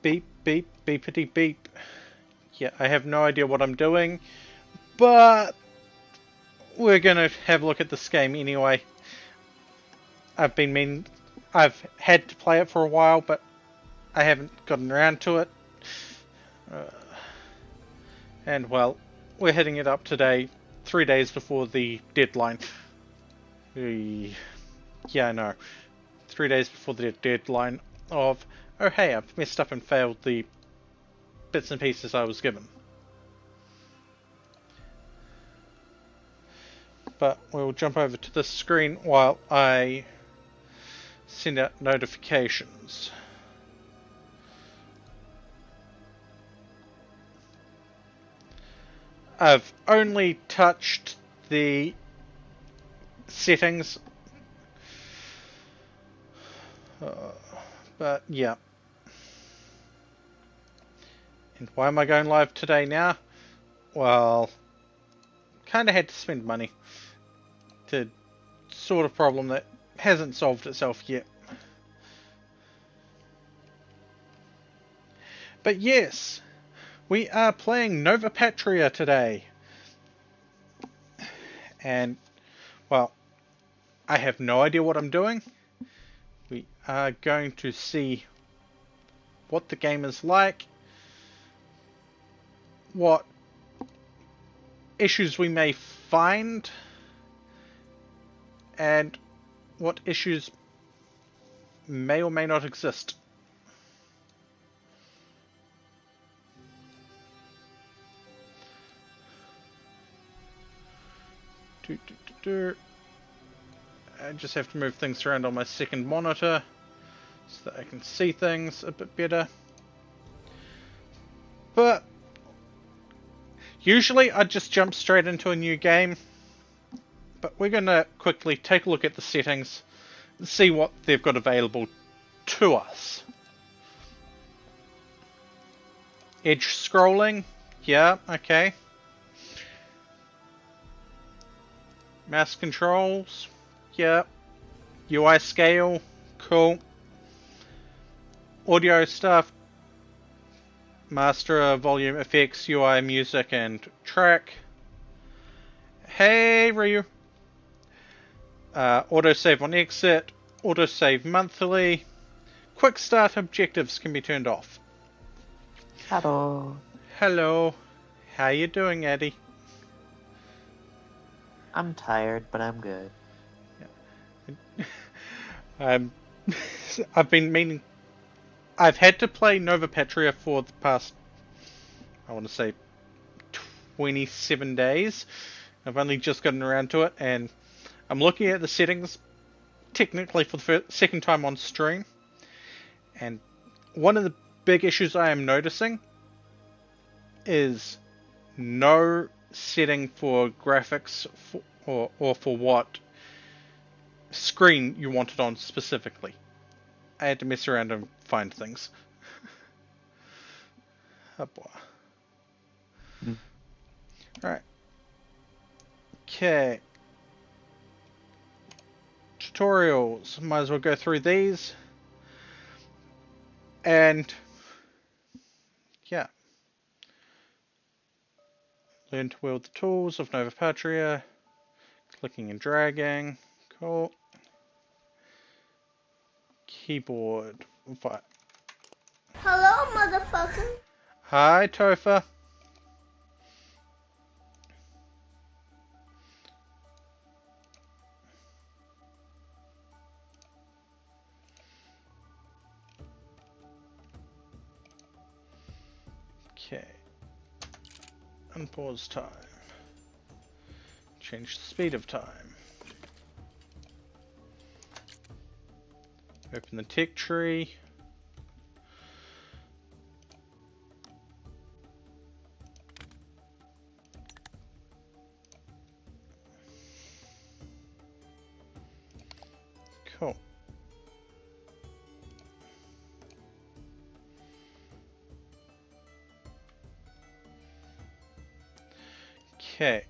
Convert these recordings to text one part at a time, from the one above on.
Beep, beep, beepity beep. Yeah, I have no idea what I'm doing, but we're gonna have a look at this game anyway. I've had to play it for a while, but I haven't gotten around to it. Uh, and well, we're hitting it up today, 3 days before the deadline. Yeah, I know. 3 days before the deadline of, oh hey, I've messed up and failed the bits and pieces I was given. But we'll jump over to this screen while I send out notifications. I've only touched the settings, but yeah. And why am I going live today now? Well, kinda had to spend money to sort a problem that hasn't solved itself yet. But yes, we are playing Nova Patria today. And, well, I have no idea what I'm doing. We are going to see what the game is like, what issues we may find, and what issues may or may not exist. I just have to move things around on my second monitor so that I can see things a bit better. But usually I'd just jump straight into a new game. But we're going to quickly take a look at the settings and see what they've got available to us. Edge scrolling, yeah, okay. Mouse controls, yeah. UI scale, cool. Audio stuff, master, volume, effects, UI, music, and track. Hey, Ryu. Autosave on exit, autosave monthly. Quick start objectives can be turned off. Hello. Hello. How you doing, Eddie? I'm tired, but I'm good. I've been meaning... I've had to play Nova Patria for the past, I want to say, 27 days. I've only just gotten around to it, and I'm looking at the settings, technically for the second time on stream. And one of the big issues I am noticing is no setting for graphics or for what screen you want it on specifically. I had to mess around and find things. Oh boy. Alright. Okay. Tutorials. Might as well go through these. And yeah. Learn to wield the tools of Nova Patria. Clicking and dragging. Cool. Keyboard. Hello, motherfucker. Hi, Topher. Okay. Unpause time. Change the speed of time. Open the tech tree. Cool. Okay.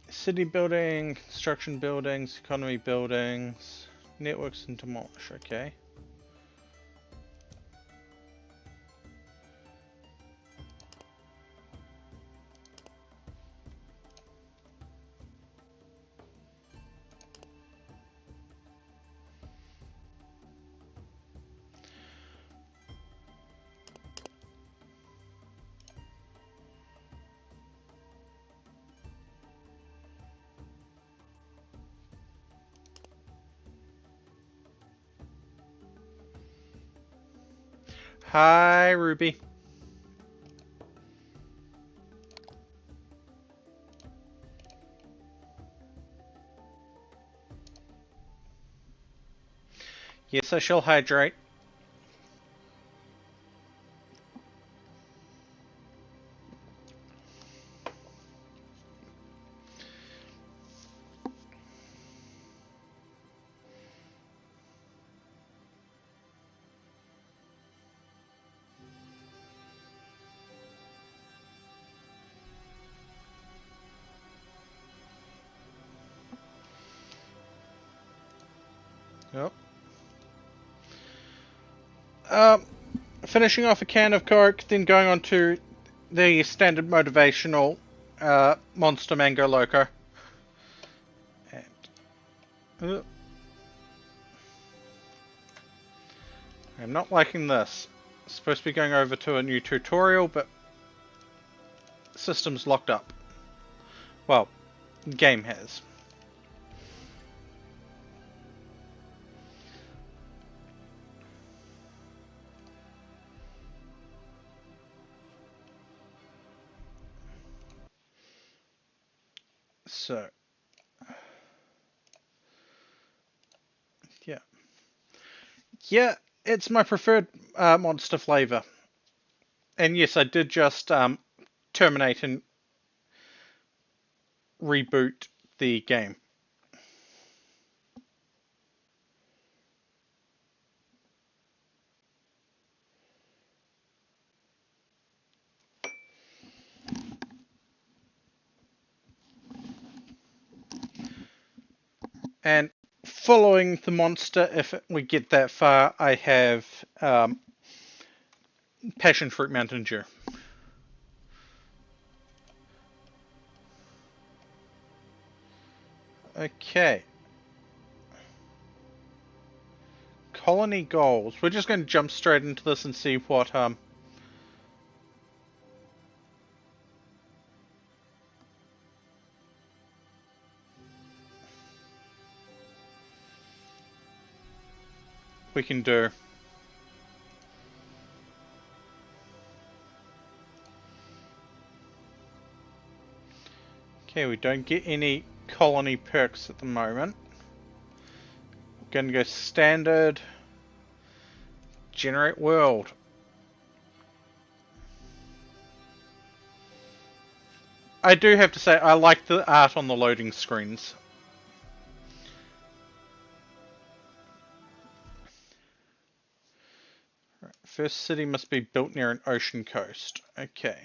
City building, construction buildings, economy buildings, networks and demolish, okay. Hi, Ruby. Yes, I shall hydrate. Yep. Finishing off a can of Coke, then going on to the standard motivational Monster Mango Loco. And, I'm not liking this. Supposed to be going over to a new tutorial, but system's locked up. Well, game has. So, yeah. Yeah, it's my preferred monster flavor. And yes, I did just terminate and reboot the game. And following the monster, if we get that far, I have Passion Fruit Mountain Dew. Okay. Colony goals. We're just going to jump straight into this and see what we can do. Okay, we don't get any colony perks at the moment. We're going to go standard. Generate world. I do have to say, I like the art on the loading screens. First city must be built near an ocean coast. Okay.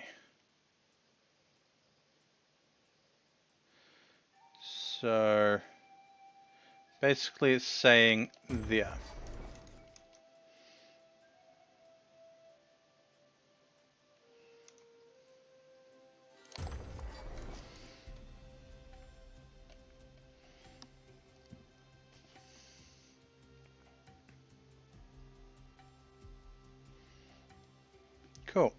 So, basically it's saying there. Cool.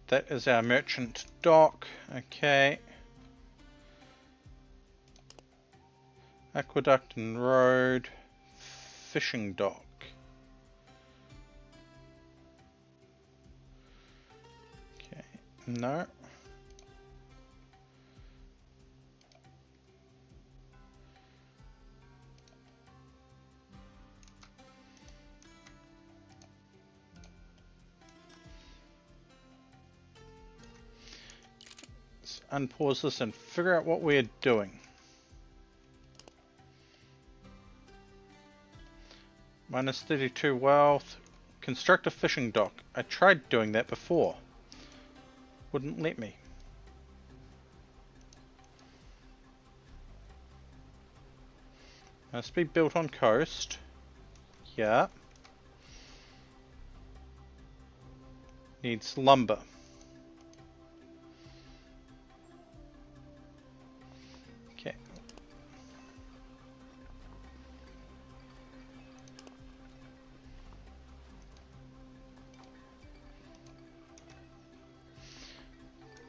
That is our merchant dock. Okay. Aqueduct and road. Fishing dock. Okay. No. Let's unpause this and figure out what we're doing. Minus 32 wealth. Construct a fishing dock. I tried doing that before. Wouldn't let me. Must be built on coast. Yeah. Needs lumber. Okay.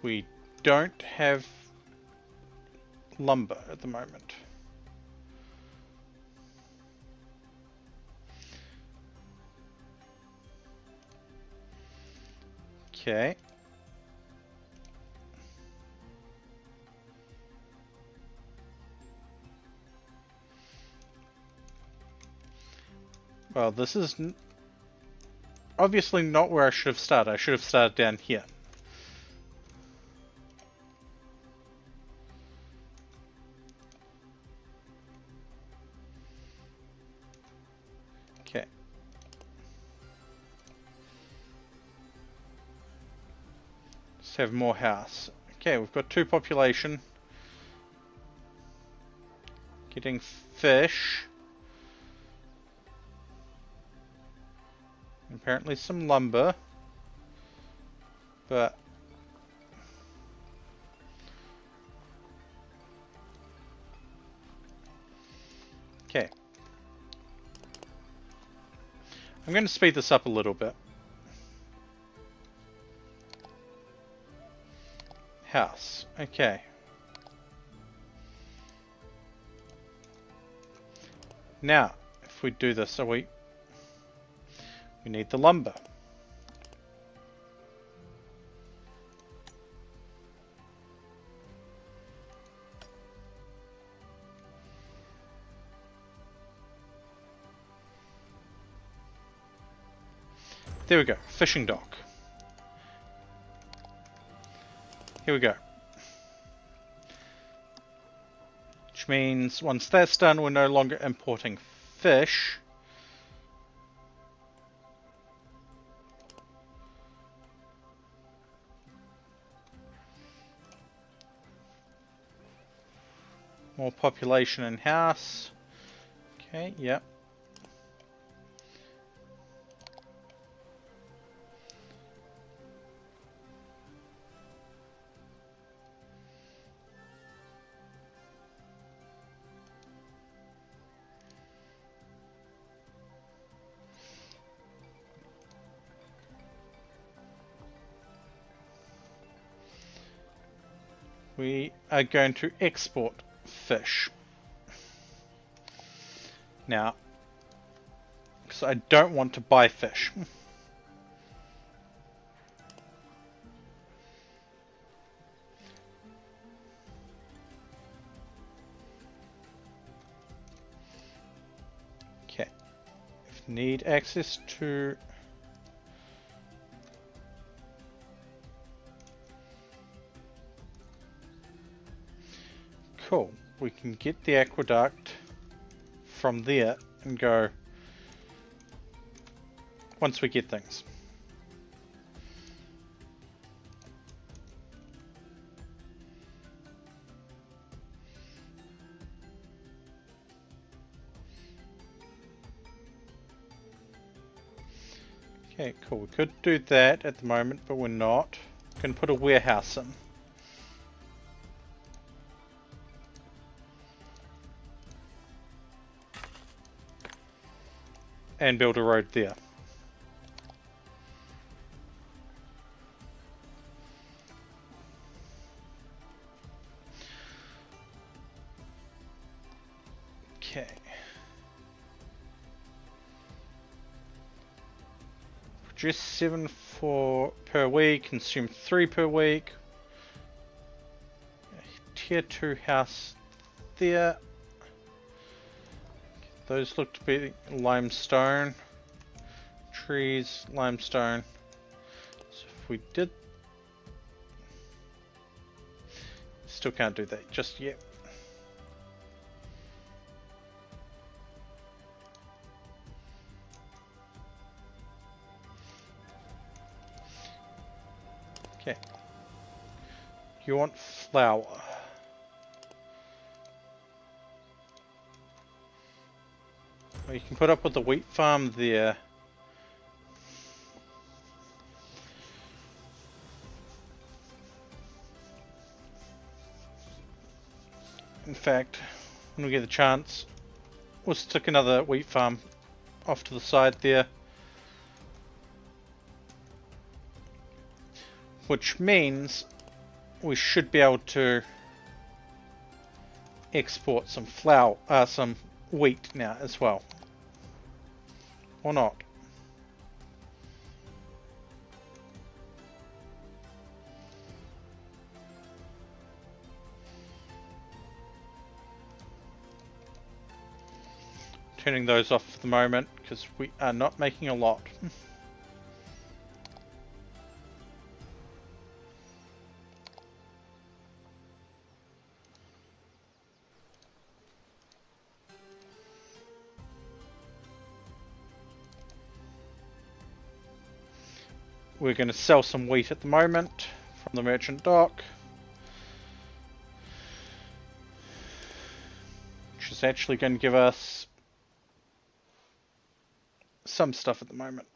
We don't have lumber at the moment. Okay. Well, this is obviously not where I should have started. I should have started down here. Okay. Let's have more house. Okay, we've got 2 population. Getting fish. Apparently some lumber. But okay. I'm going to speed this up a little bit. House. Okay. Now, if we do this, we need the lumber. There we go, fishing dock. Here we go. Which means once that's done, we're no longer importing fish. More population in house. Okay, yep. We are going to export fish. Now, because I don't want to buy fish. Okay. If need access to cool. We can get the aqueduct from there and go once we get things. Okay, cool. We could do that at the moment, but we're not. We can put a warehouse in. And build a road there. Okay. Produce 7 per week, consume 3 per week. Tier 2 house there. Those look to be limestone. Trees, limestone. So if we did... Still can't do that just yet. Okay. You want flour. Well, you can put up with the wheat farm there. In fact, when we get the chance, we'll stick another wheat farm off to the side there. Which means we should be able to export some flour, some wheat now as well. Or not. Turning those off for the moment because we are not making a lot. We're going to sell some wheat at the moment from the merchant dock, which is actually going to give us some stuff at the moment.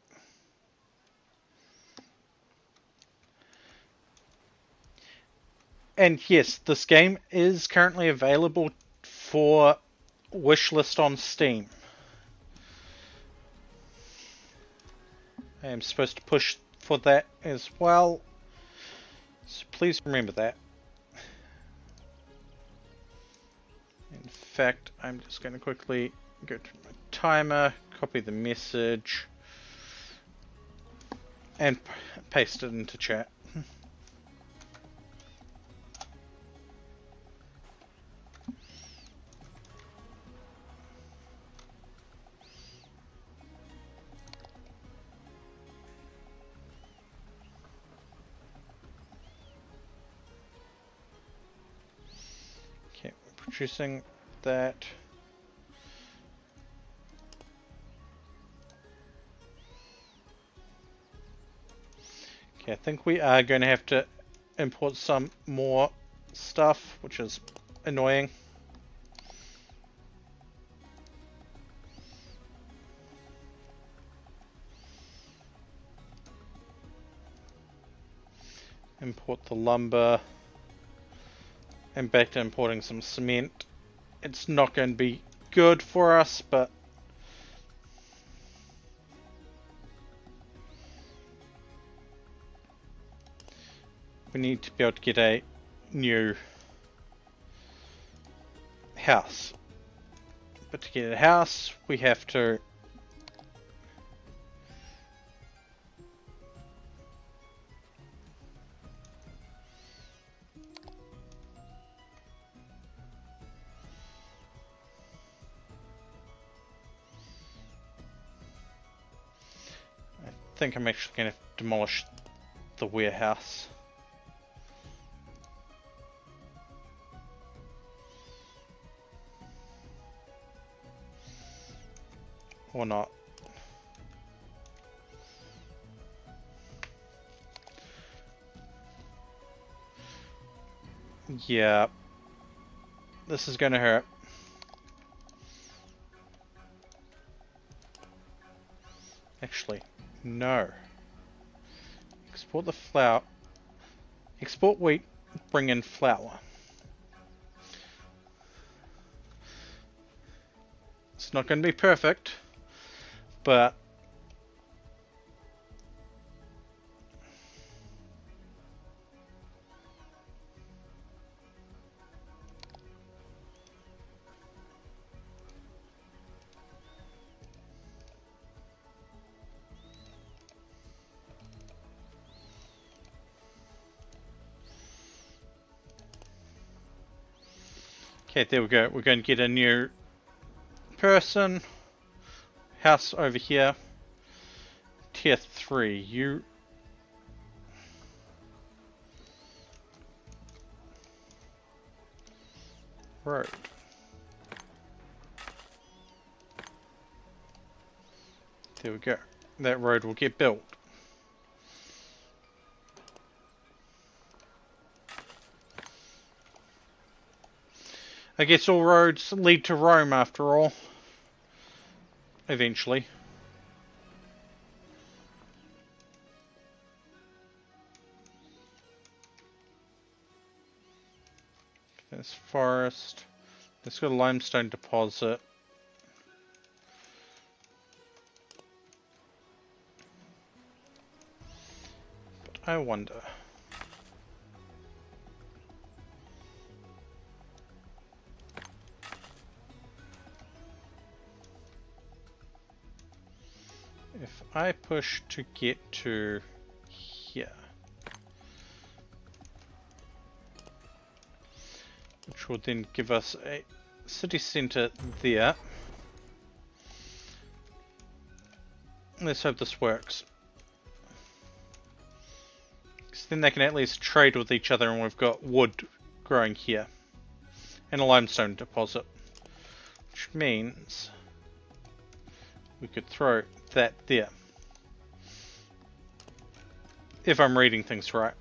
And yes, this game is currently available for wishlist on Steam. I am supposed to push for that as well, so please remember that. In fact, I'm just going to quickly go to my timer, copy the message, and paste it into chat. Okay, we're producing that. Okay, I think we are going to have to import some more stuff, which is annoying. Import the lumber, and back to importing some cement. It's not going to be good for us, but we need to be able to get a new house. But to get a house, we have to I think I'm actually going to demolish the warehouse. Or not. Yeah. This is going to hurt. Actually, no. Export the flour. Export wheat, bring in flour. It's not going to be perfect, but okay, there we go. We're going to get a new person. House over here. Tier 3. You. Road. There we go. That road will get built. I guess all roads lead to Rome after all. Eventually. There's forest. There's got a limestone deposit. But I wonder. If I push to get to here, which will then give us a city center there. Let's hope this works. Because then they can at least trade with each other, and we've got wood growing here. And a limestone deposit. Which means we could throw that there. If I'm reading things right.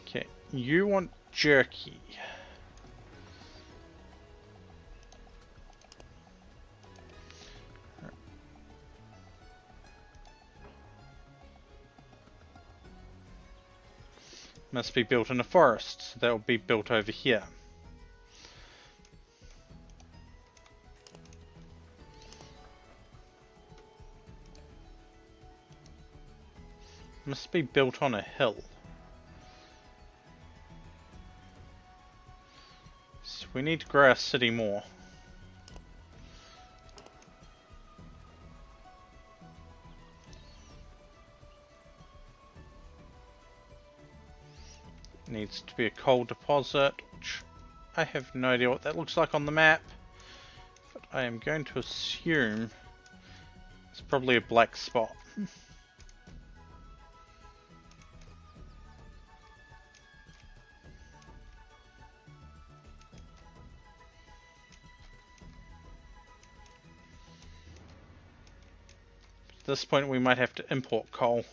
Okay, you want jerky. Must be built in a forest, so that will be built over here. Must be built on a hill. So we need to grow our city more. Needs to be a coal deposit, which I have no idea what that looks like on the map. But I am going to assume it's probably a black spot. At this point we might have to import coal.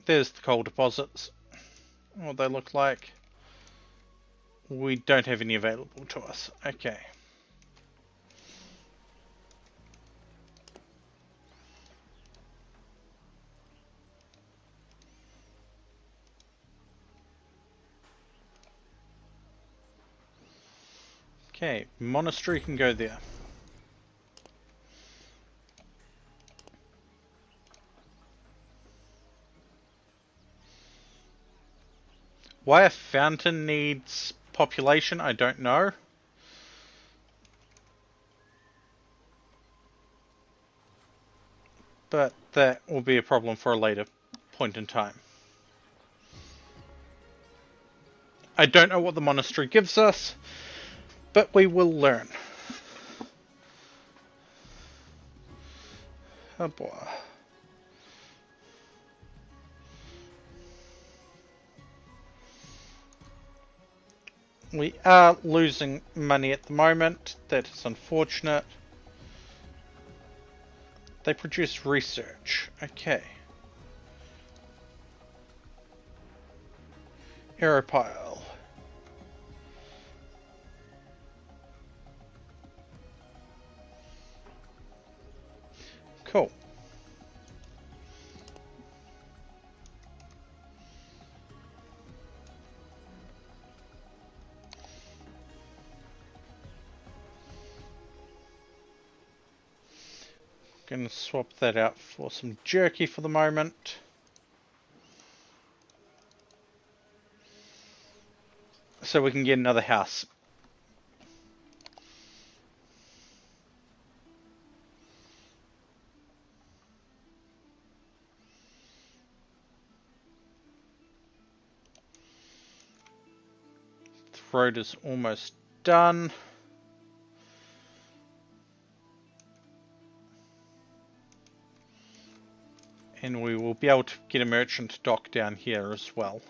There's the coal deposits. What they look like. We don't have any available to us. Okay. Okay, monastery can go there. Why a fountain needs population, I don't know. But that will be a problem for a later point in time. I don't know what the monastery gives us, but we will learn. Oh boy. We are losing money at the moment. That is unfortunate. They produce research. Okay. Aeropile. Cool. Gonna swap that out for some jerky for the moment. So we can get another house. The road is almost done. And we will be able to get a merchant dock down here as well.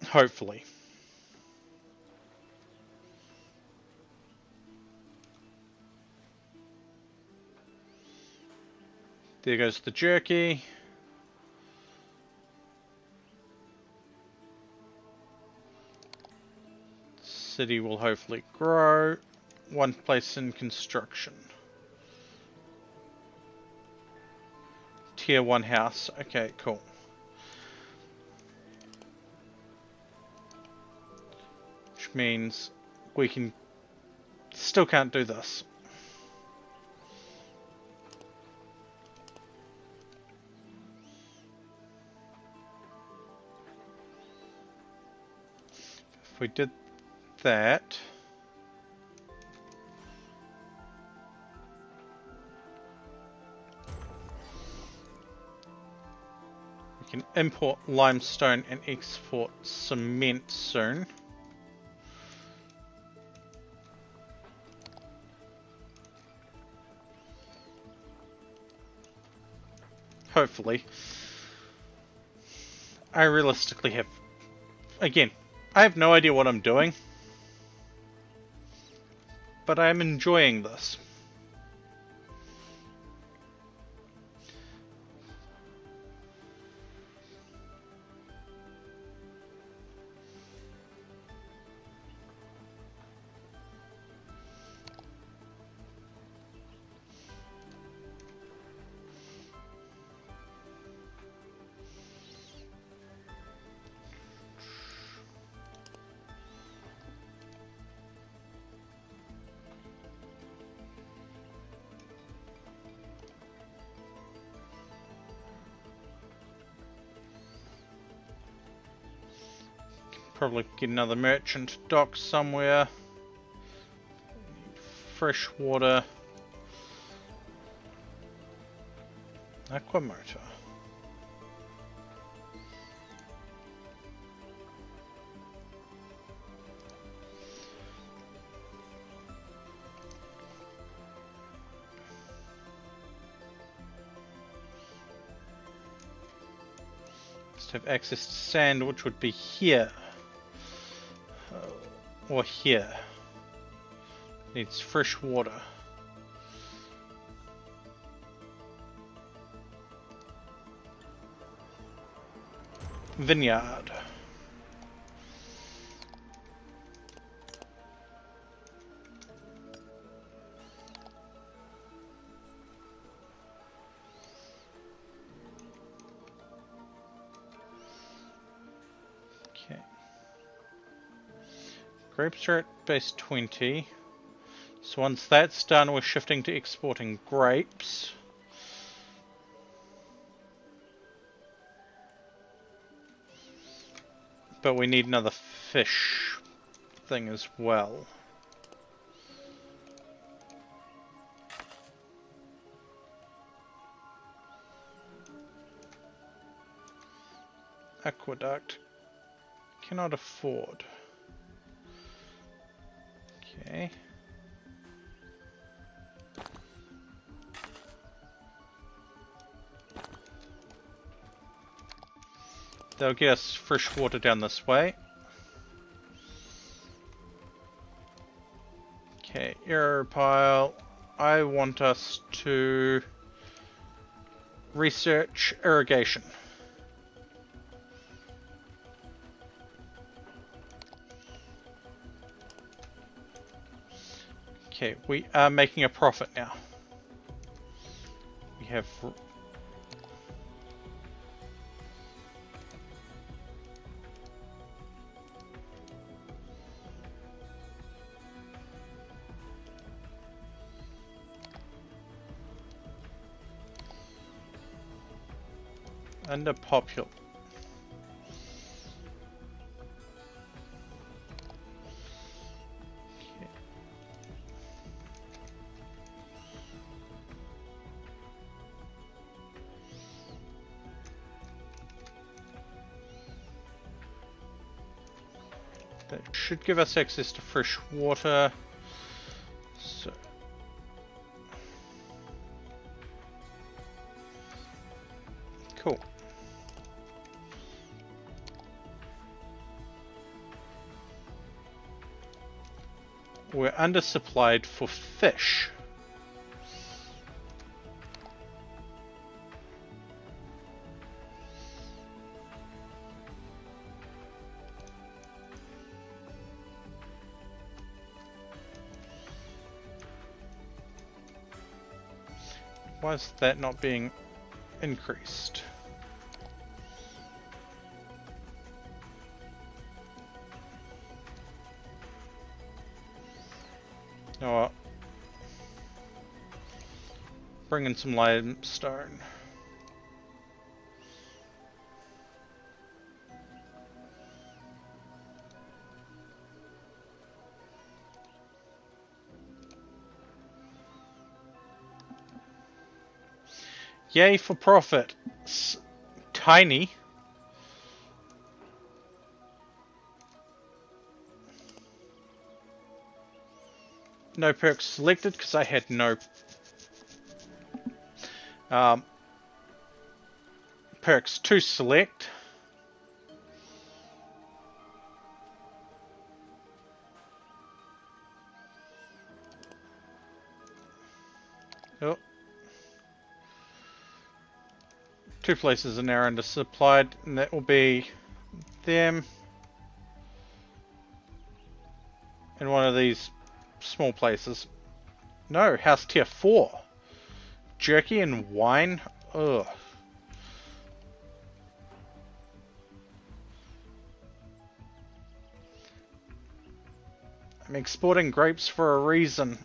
Hopefully. There goes the jerky. City will hopefully grow. One place in construction. Tier 1 house. Okay, cool. Which means we can still can't do this. If we did that, import limestone and export cement soon. Hopefully. I realistically have... Again, I have no idea what I'm doing, but I am enjoying this. Probably get another merchant dock somewhere. Fresh water. Aquamotor. Must have access to sand, which would be here. Or here. Needs fresh water. Vineyard. Okay. Grapes are at base 20. So once that's done, we're shifting to exporting grapes. But we need another fish thing as well. Aqueduct. Cannot afford. Okay. They'll get us fresh water down this way. Okay, error pile. I want us to research irrigation. Okay, we are making a profit now. We have... underpopulated. That should give us access to fresh water. So cool. We're undersupplied for fish. Why is that not being increased? Oh, bring in some limestone. Yay for profit. Tiny, No perks selected because I had no um, perks to select. Oh. 2 places are now undersupplied, and that will be them and one of these small places. No, house tier 4. Jerky and wine? Ugh. I'm exporting grapes for a reason.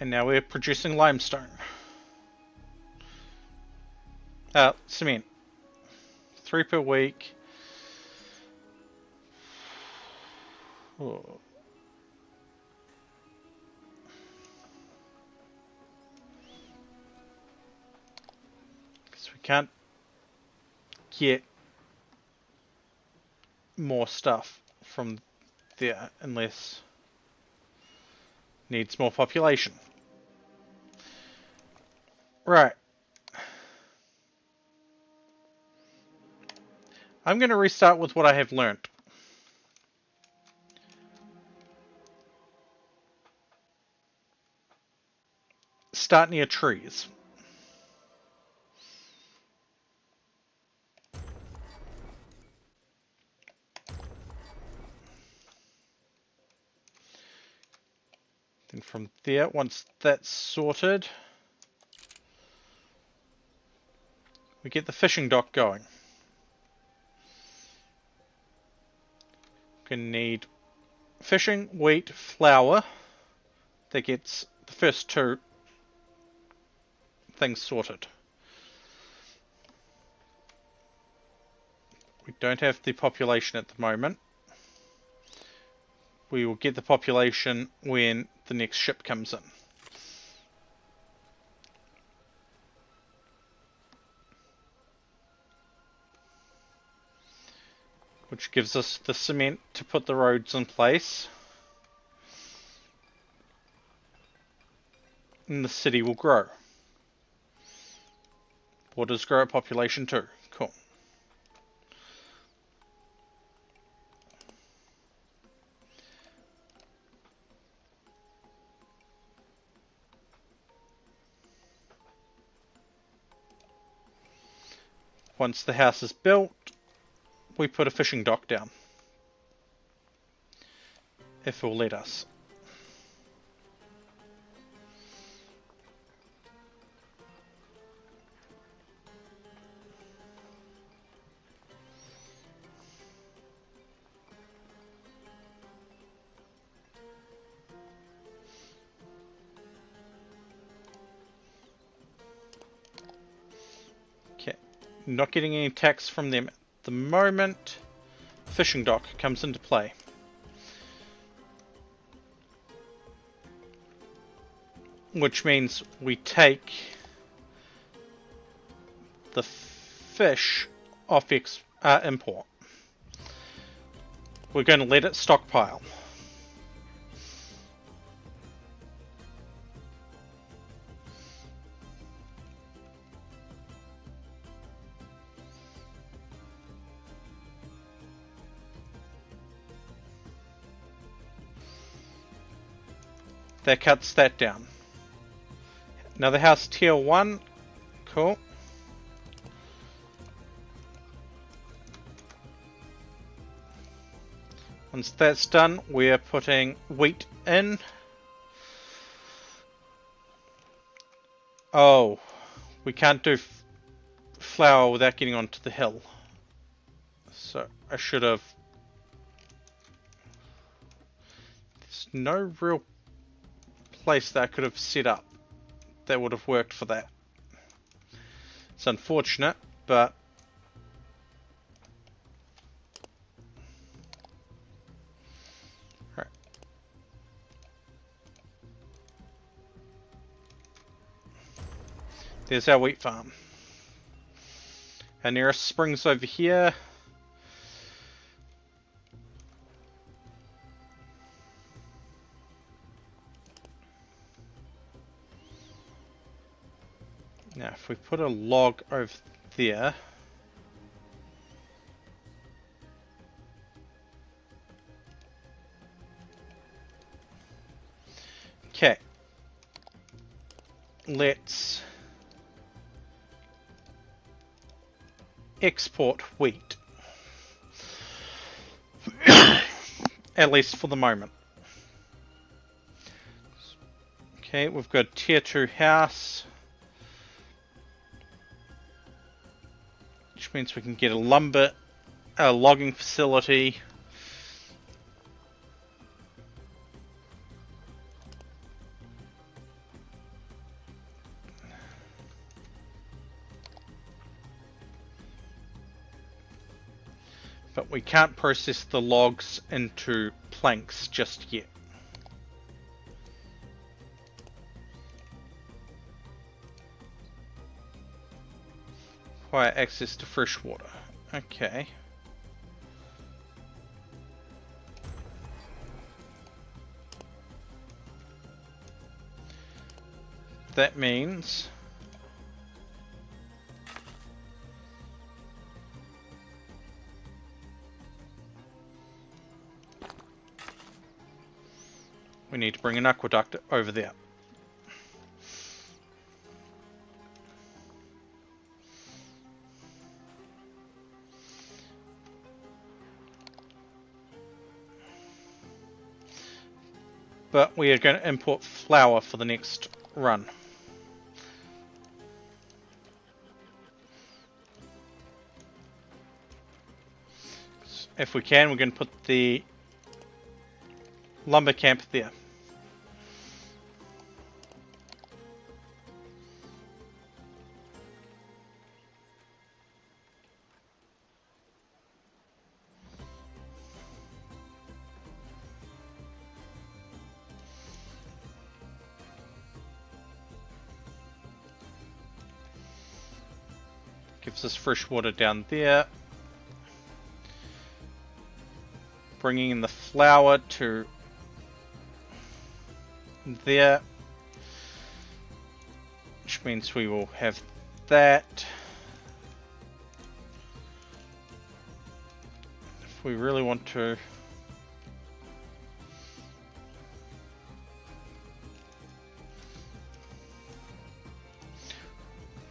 And now we're producing limestone. Cement. 3 per week. Oh. Because we can't get more stuff from there unless needs more population. Right. I'm going to restart with what I have learnt. Start near trees. Then from there, once that's sorted, we get the fishing dock going. We're going to need fishing, wheat, flour. That gets the first 2 things sorted. We don't have the population at the moment. We will get the population when the next ship comes in. Which gives us the cement to put the roads in place. And the city will grow. Borders grow at population too. Cool. Once the house is built, we put a fishing dock down. If it will let us. Okay, not getting any tax from them at the moment. Fishing dock comes into play. Which means we take the fish off import. We're going to let it stockpile. That cuts that down. Another house tier 1. Cool. Once that's done, we're putting wheat in. Oh, we can't do flour without getting onto the hill. So I should have... There's no real place that I could have set up that would have worked for that. It's unfortunate, but right. There's our wheat farm. Our nearest spring's over here. we put a log over there. Okay. Let's export wheat. At least for the moment. Okay, we've got a tier 2 house. Which means we can get a logging facility. But we can't process the logs into planks just yet. Require access to fresh water. Okay. That means we need to bring an aqueduct over there. But we are going to import flour for the next run. If we can, we're going to put the lumber camp there. Gives us fresh water down there. Bringing in the flour to there. Which means we will have that. If we really want to.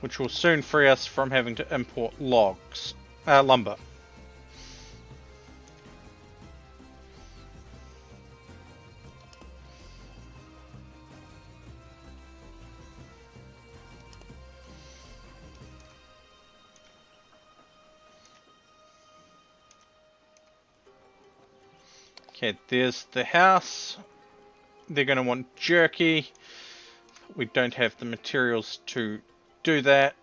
Which will soon free us from having to import lumber. Okay, there's the house. They're going to want jerky. We don't have the materials to do that.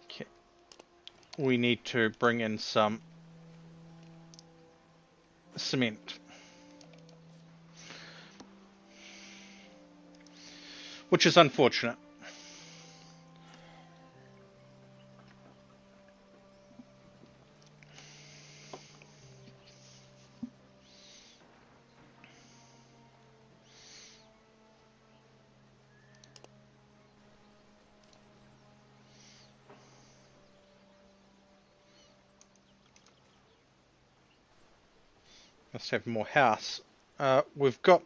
Okay. We need to bring in some cement. Which is unfortunate. Let's have more house. We've got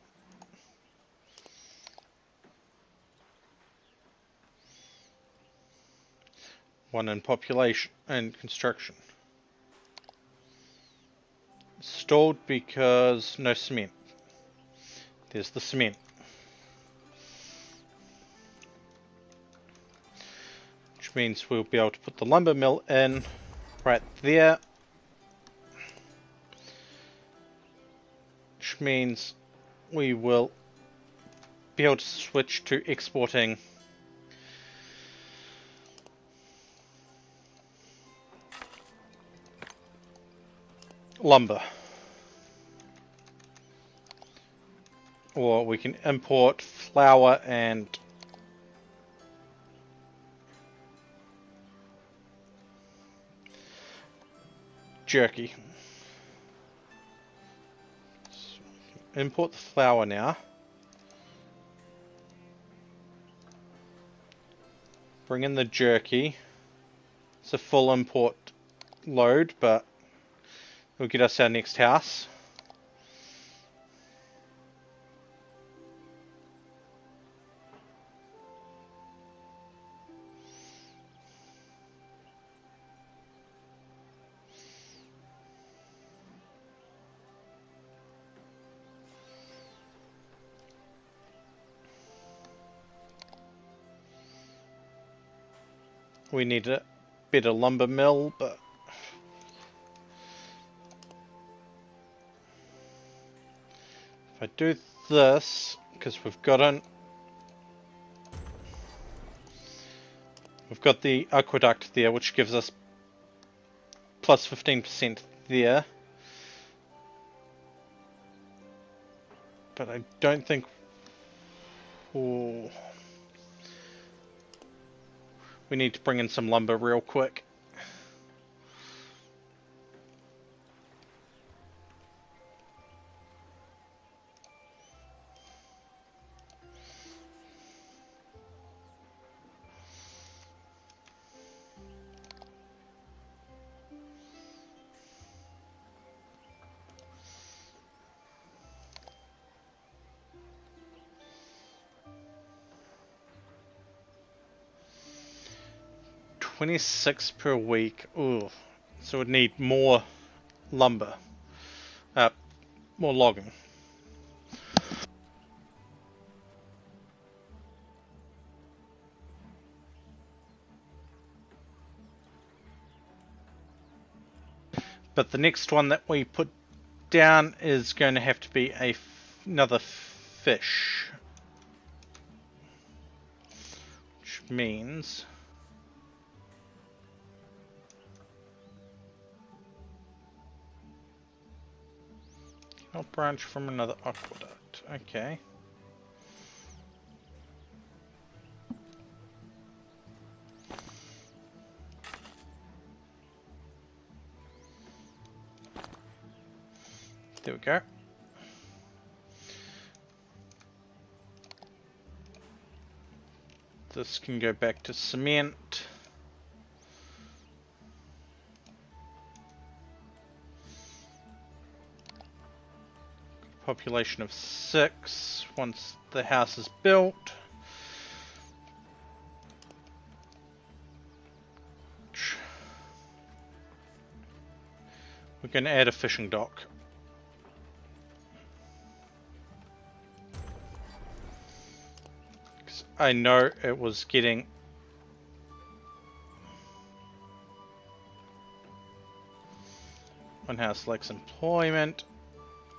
one in population and construction. Stalled because no cement. There's the cement. Which means we'll be able to put the lumber mill in right there. Which means we will be able to switch to exporting lumber. Or we can import flour and jerky. So import the flour now. Bring in the jerky. It's a full import load, but it'll get us our next house. We need a better lumber mill, but if I do this, because we've got the aqueduct there, which gives us plus 15% there. But I don't think... Oh, we need to bring in some lumber real quick. $26 per week. Ooh, so we'd need more lumber, more logging. But the next one that we put down is going to have to be another fish, which means I'll branch from another aqueduct. Okay. There we go. This can go back to cement. Population of 6 once the house is built. We're going to add a fishing dock. I know it was getting one house lacks employment.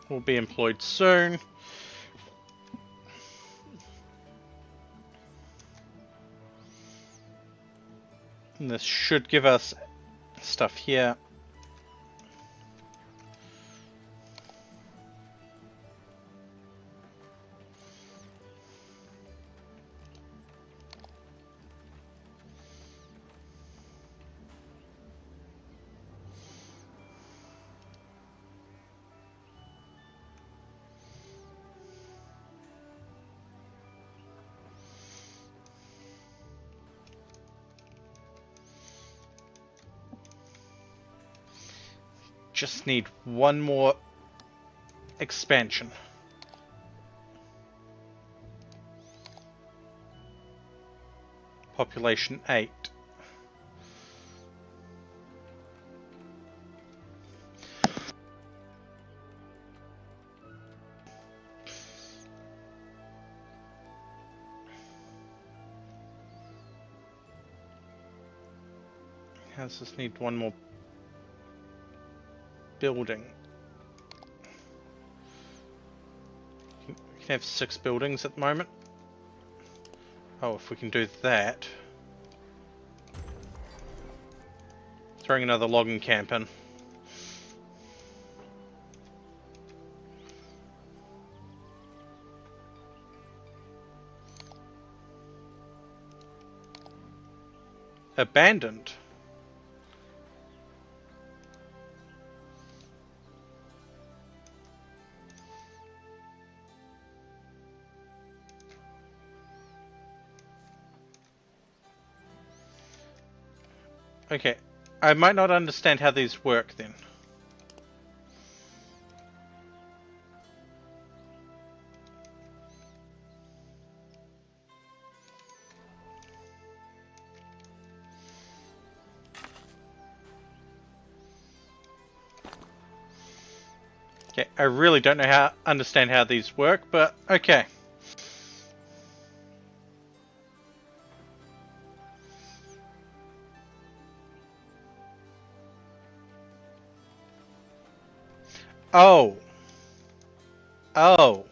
Will be employed soon. And this should give us stuff here. Just need one more expansion. Population 8. Houses need one more building. We can have 6 buildings at the moment. Oh, if we can do that. Throwing another logging camp in. Abandoned. Okay, I might not understand how these work then. Okay, I really don't know how understand how these work, but okay. Oh. Oh.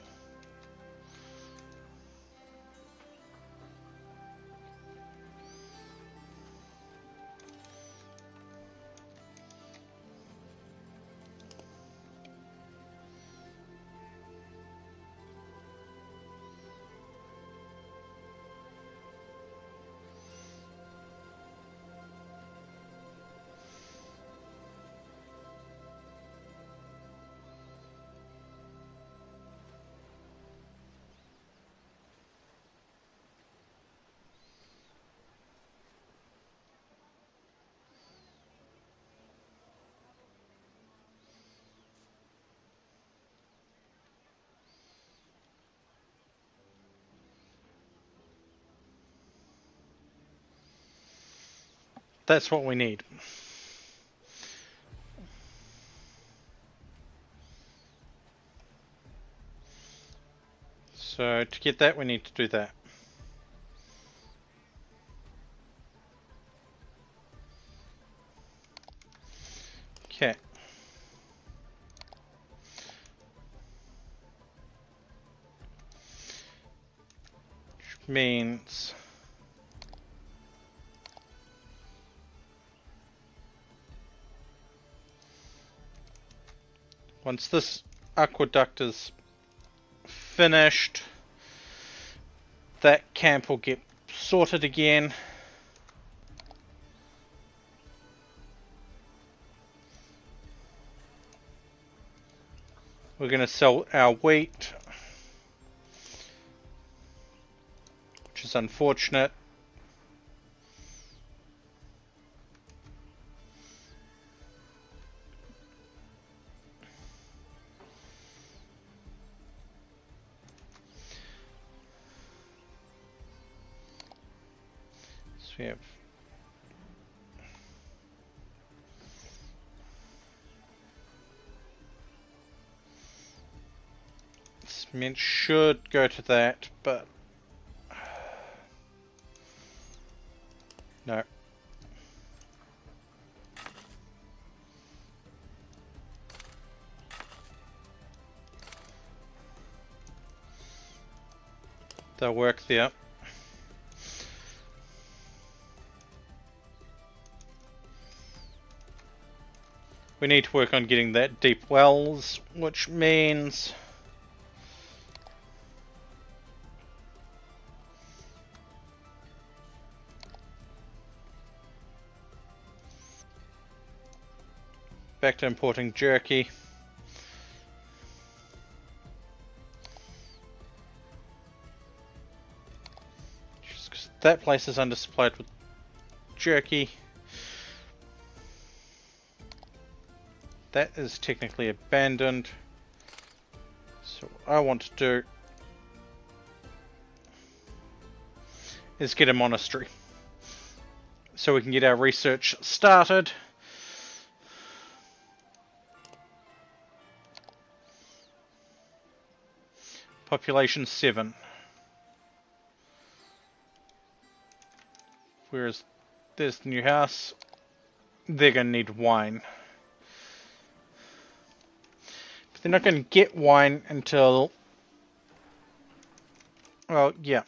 That's what we need. So to get that, we need to do that. Okay. Which means once this aqueduct is finished, that camp will get sorted again. We're going to sell our wheat, which is unfortunate. So we have cement should go to that, but no. They'll work there. We need to work on getting that deep wells, which means back to importing jerky. Just 'cause that place is undersupplied with jerky. That is technically abandoned. So what I want to do is get a monastery. So we can get our research started. Population 7. Whereas there's the new house. They're going to need wine. But they're not going to get wine until... Well, yeah.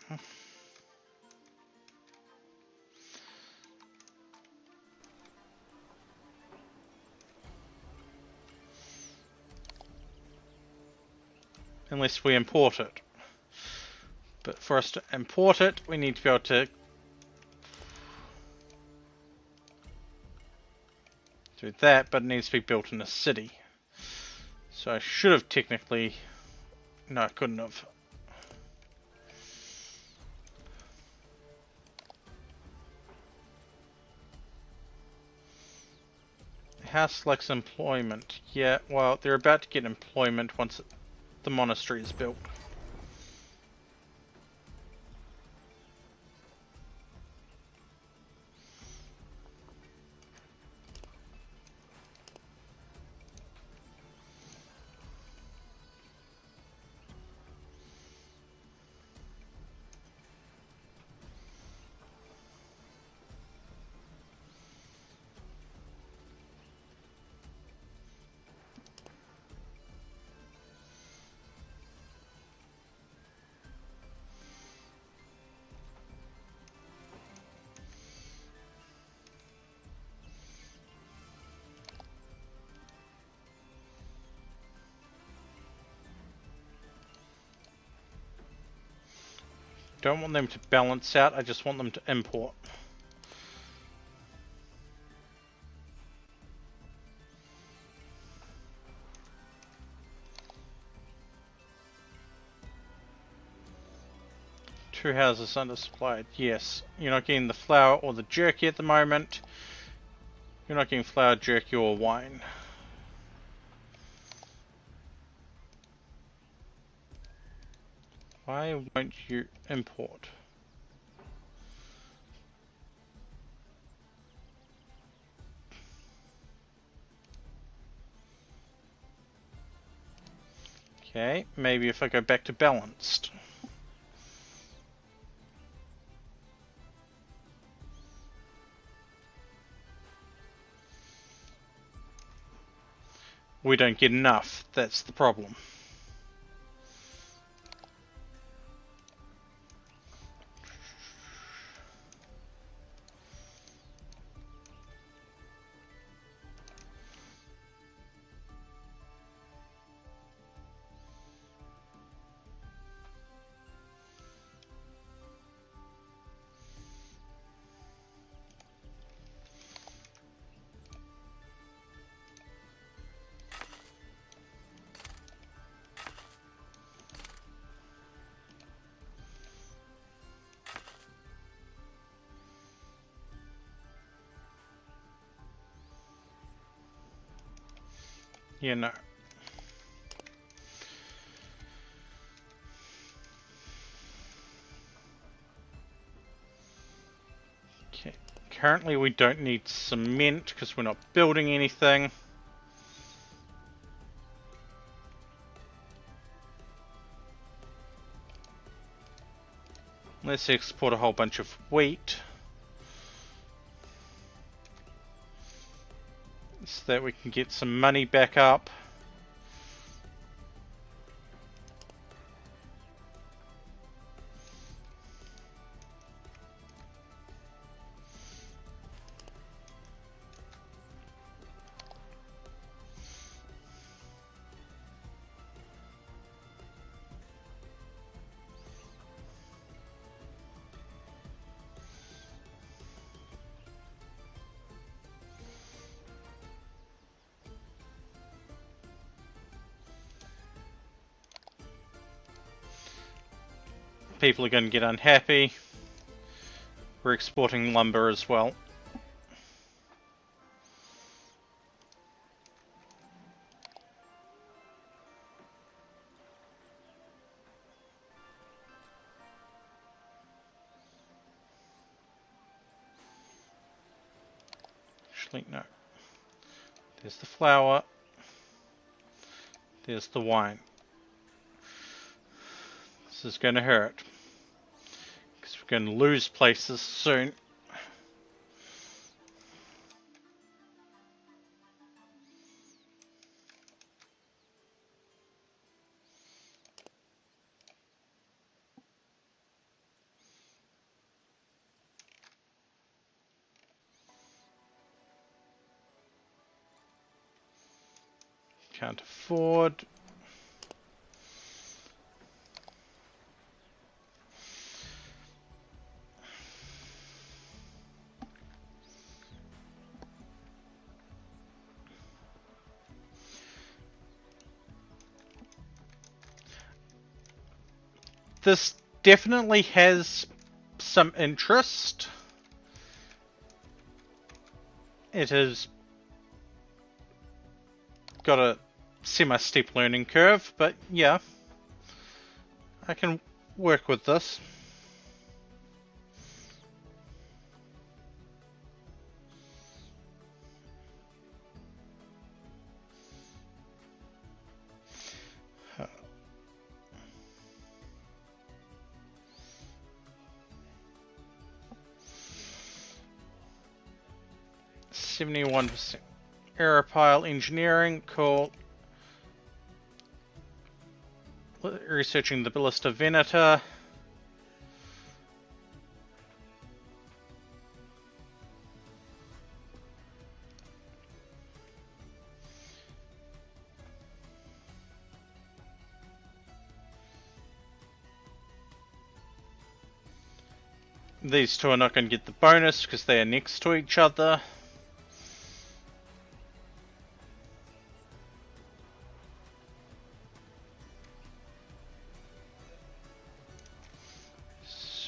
Unless we import it. But for us to import it, we need to be able to do that, but it needs to be built in a city. So I should have technically... No, I couldn't have. House lacks employment. Yeah, well, they're about to get employment once the monastery is built. Don't want them to balance out, I just want them to import. Two houses undersupplied. Yes, you're not getting the flour or the jerky at the moment. You're not getting flour, jerky, or wine. Why won't you import? Okay, maybe if I go back to balanced. We don't get enough, that's the problem. You know. Okay. Currently we don't need cement because we're not building anything. Let's export a whole bunch of wheat. So that we can get some money back up. People are going to get unhappy. We're exporting lumber as well. Actually, no. There's the flour. There's the wine. This is going to hurt. Because we're going to lose places soon. Can't afford. This definitely has some interest. It is got a semi-steep learning curve, but yeah, I can work with this. %71% aeropile engineering, cool. Researching the Ballista Veneta. These two are not going to get the bonus because they are next to each other.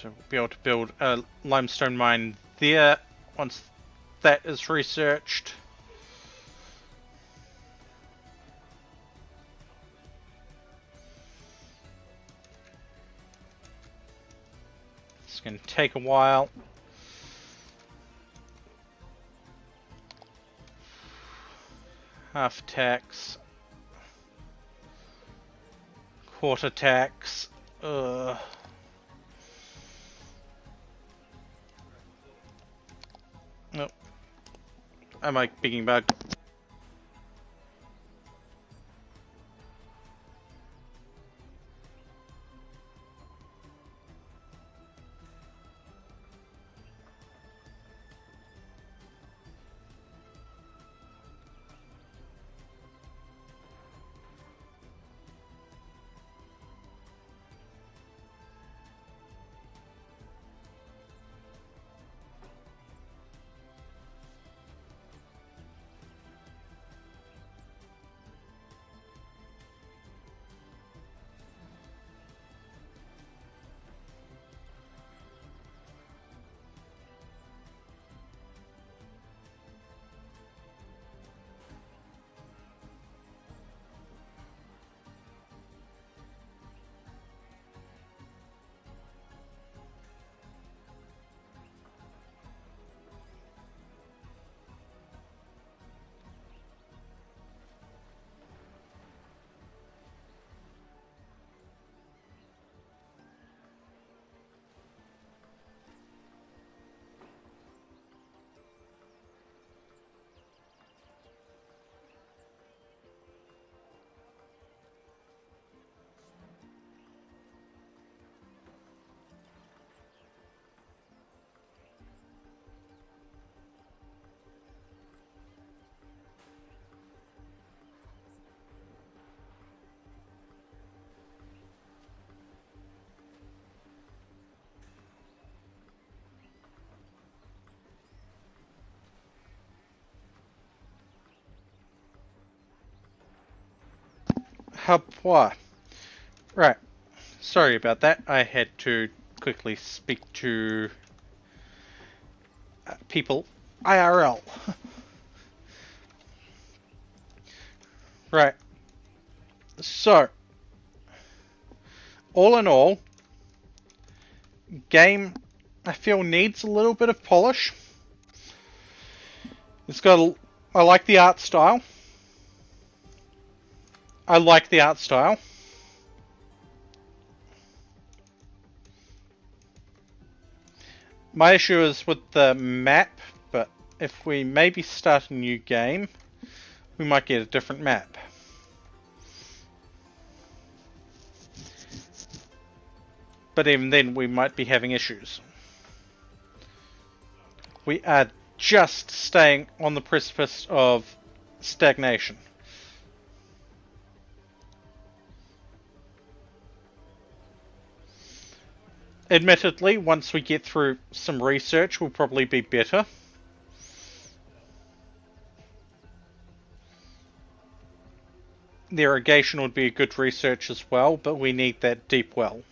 So we'll be able to build a limestone mine there once that is researched. It's going to take a while. Half tax. Quarter tax. Nope. I'm like bigging bug. What? Right. Sorry about that. I had to quickly speak to people IRL. Right. So, all in all, game I feel needs a little bit of polish. I like the art style. I like the art style. My issue is with the map, but if we maybe start a new game, we might get a different map. But even then, we might be having issues. We are just staying on the precipice of stagnation. Admittedly, once we get through some research, we'll probably be better. The irrigation would be a good research as well, but we need that deep well.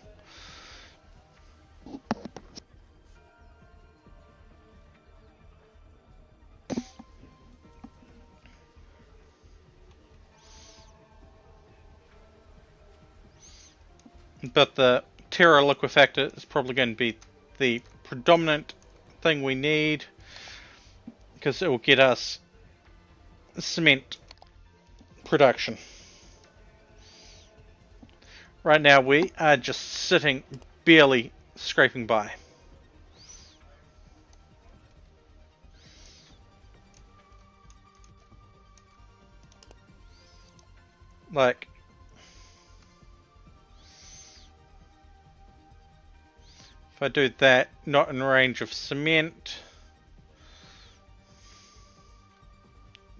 but the Terra liquefactor is probably going to be the predominant thing we need, because it will get us cement production. Right now we are just sitting, barely scraping by. Like, if I do that, not in range of cement,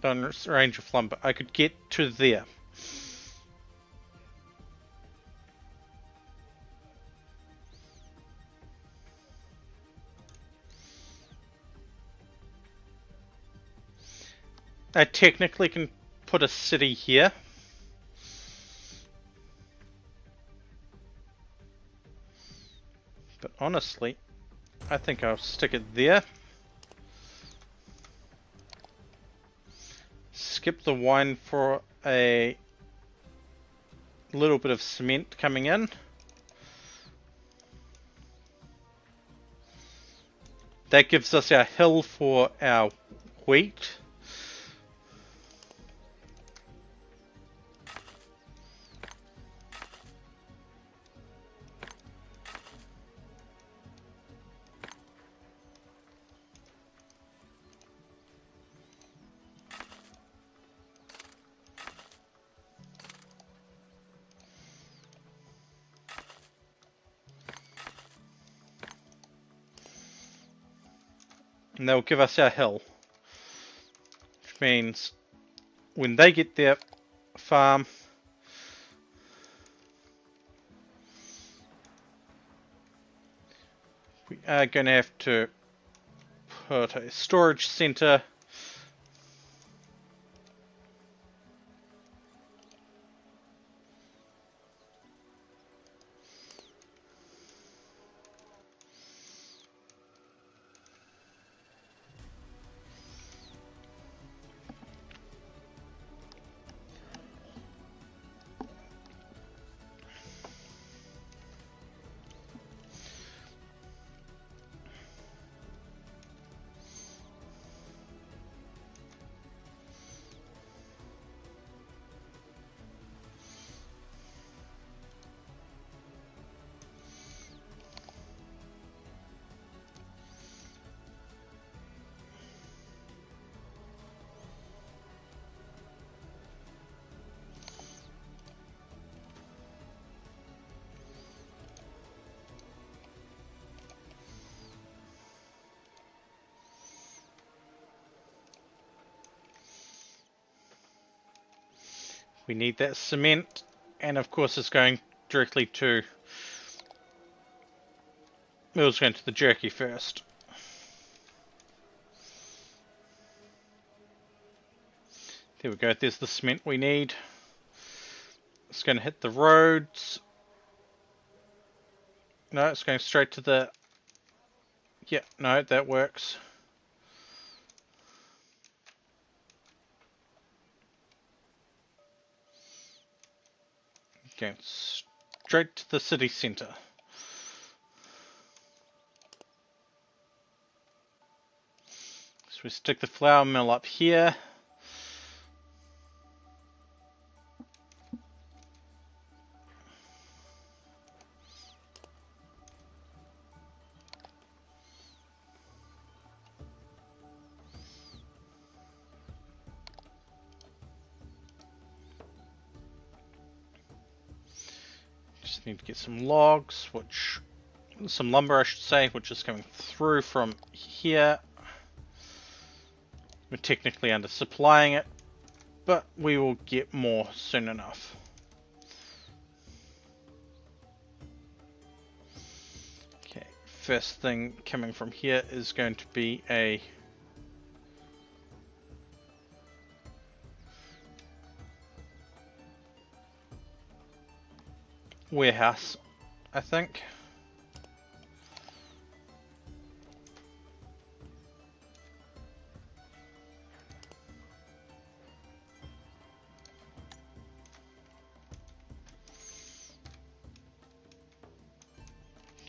not in range of lumber, I could get to there. I technically can put a city here. But honestly, I think I'll stick it there. Skip the wine for a little bit of cement coming in. That gives us our hill for our wheat. And they'll give us our hill. Which means when they get their farm, we are going to have to put a storage center. We need that cement, and of course it's going directly to... It was going to the jerky first. There we go, there's the cement we need. It's going to hit the roads. No, it's going straight to the... Yeah, no, that works. Going straight to the city centre. So we stick the flour mill up here. Just need to get some logs, some lumber I should say, which is coming through from here. We're technically under supplying it, but we will get more soon enough. Okay, first thing coming from here is going to be a warehouse, I think.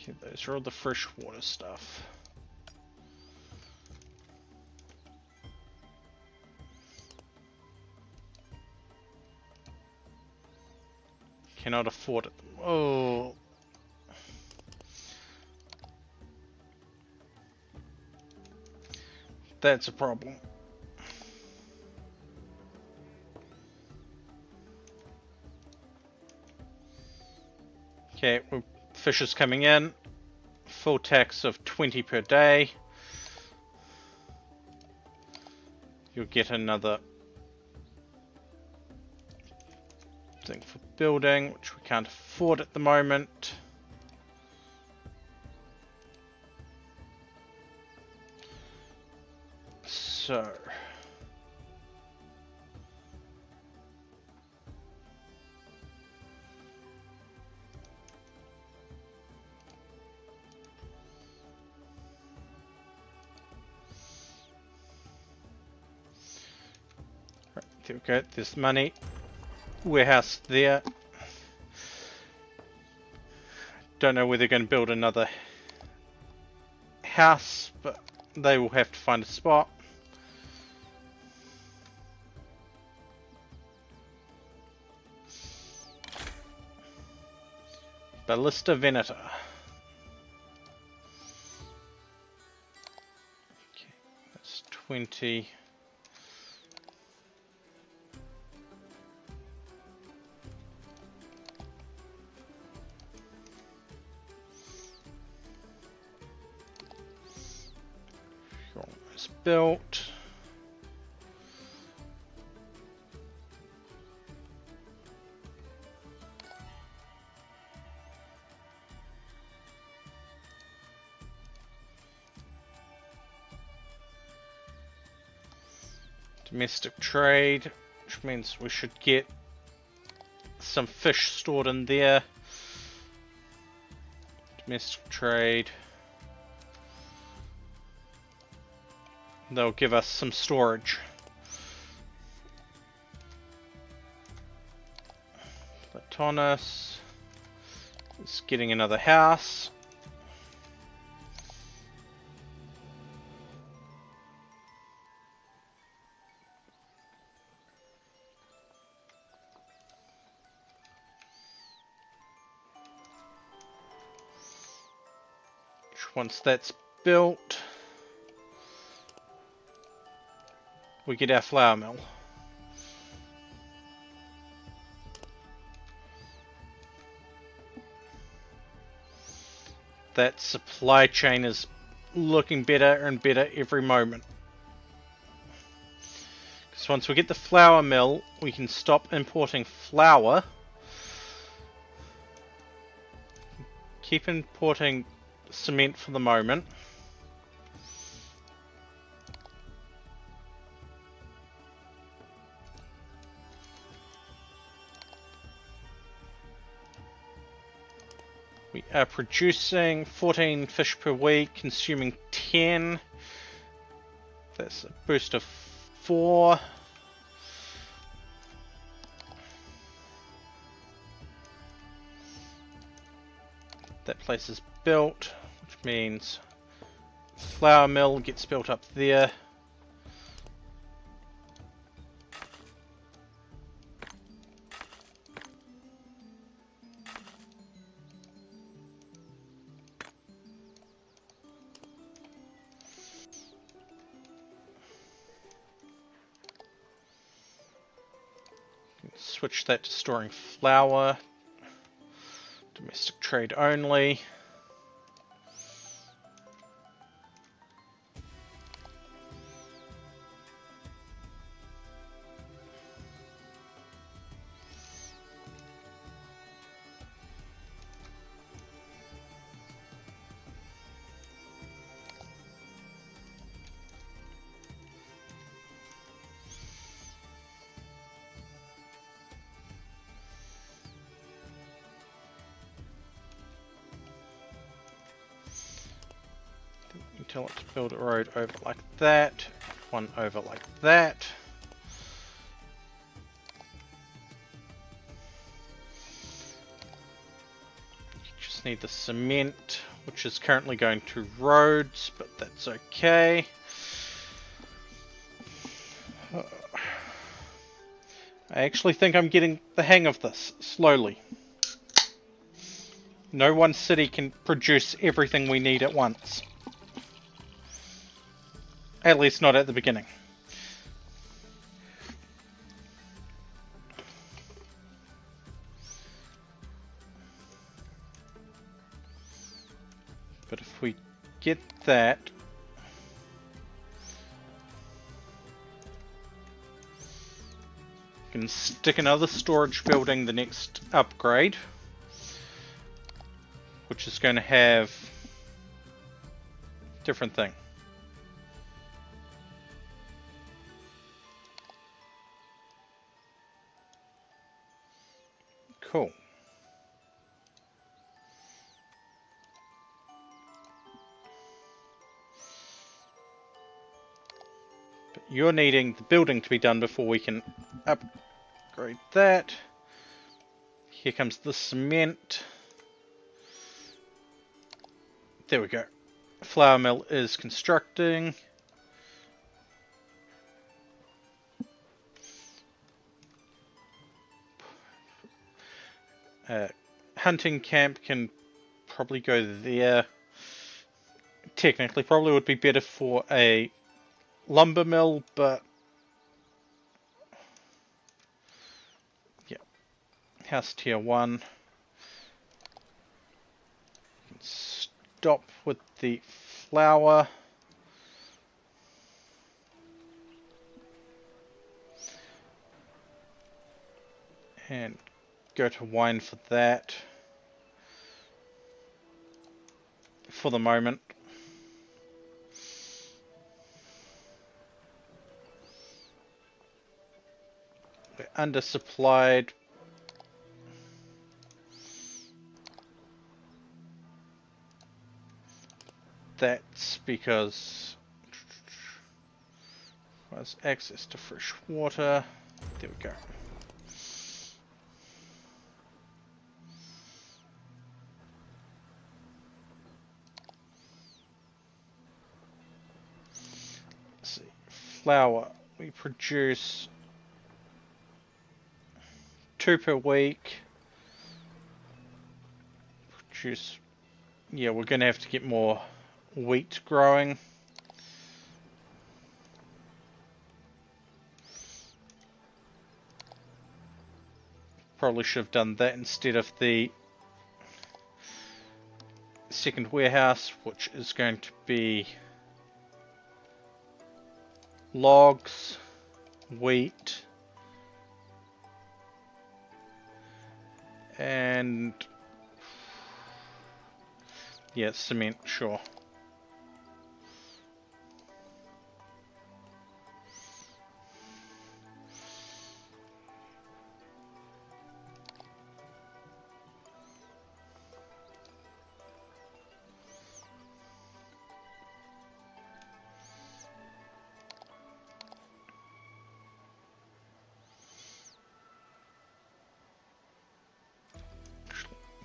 Okay, those are all the freshwater stuff. Cannot afford it. Oh. That's a problem. Okay, fish is coming in. Full tax of 20 per day. You'll get another thing for building, which we can't afford at the moment. So right, there we go, there's money. Warehouse there. Don't know whether they're going to build another house, but they will have to find a spot. Ballista Veneta. Okay, that's 20. Almost built. Domestic trade, which means we should get some fish stored in there. Domestic trade. They'll give us some storage. Platonis is getting another house. Once that's built, we get our flour mill. That supply chain is looking better and better every moment. Because once we get the flour mill, we can stop importing flour. Keep importing cement for the moment. We are producing 14 fish per week, consuming 10. That's a boost of 4. That place is built, which means flour mill gets built up there. Switch that to storing flour. Domestic trade only. Tell it to build a road over like that, one over like that. Just need the cement, which is currently going to roads, but that's okay. I actually think I'm getting the hang of this slowly. No one city can produce everything we need at once. At least not at the beginning. But if we get that, we can stick another storage building the next upgrade, which is going to have a different thing. Cool. But you're needing the building to be done before we can upgrade that. Here comes the cement. There we go. Flour mill is constructing. Hunting camp can probably go there. Technically, probably would be better for a lumber mill, but yeah. House tier 1. Stop with the flour. And go to wine for that. For the moment. We're undersupplied. That's because has access to fresh water. There we go. Let's see. Flour. We produce 2 per week. Produce. Yeah, we're going to have to get more wheat growing. Probably should have done that instead of the second warehouse, which is going to be logs, wheat, and yeah, cement, sure.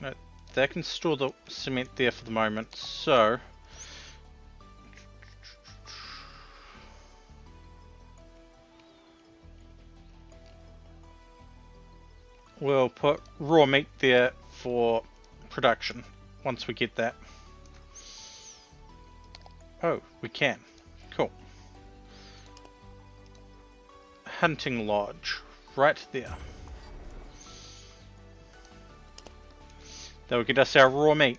No, that can store the cement there for the moment, so we'll put raw meat there for production once we get that. Oh, we can. Cool. Hunting lodge, right there. That will get us our raw meat.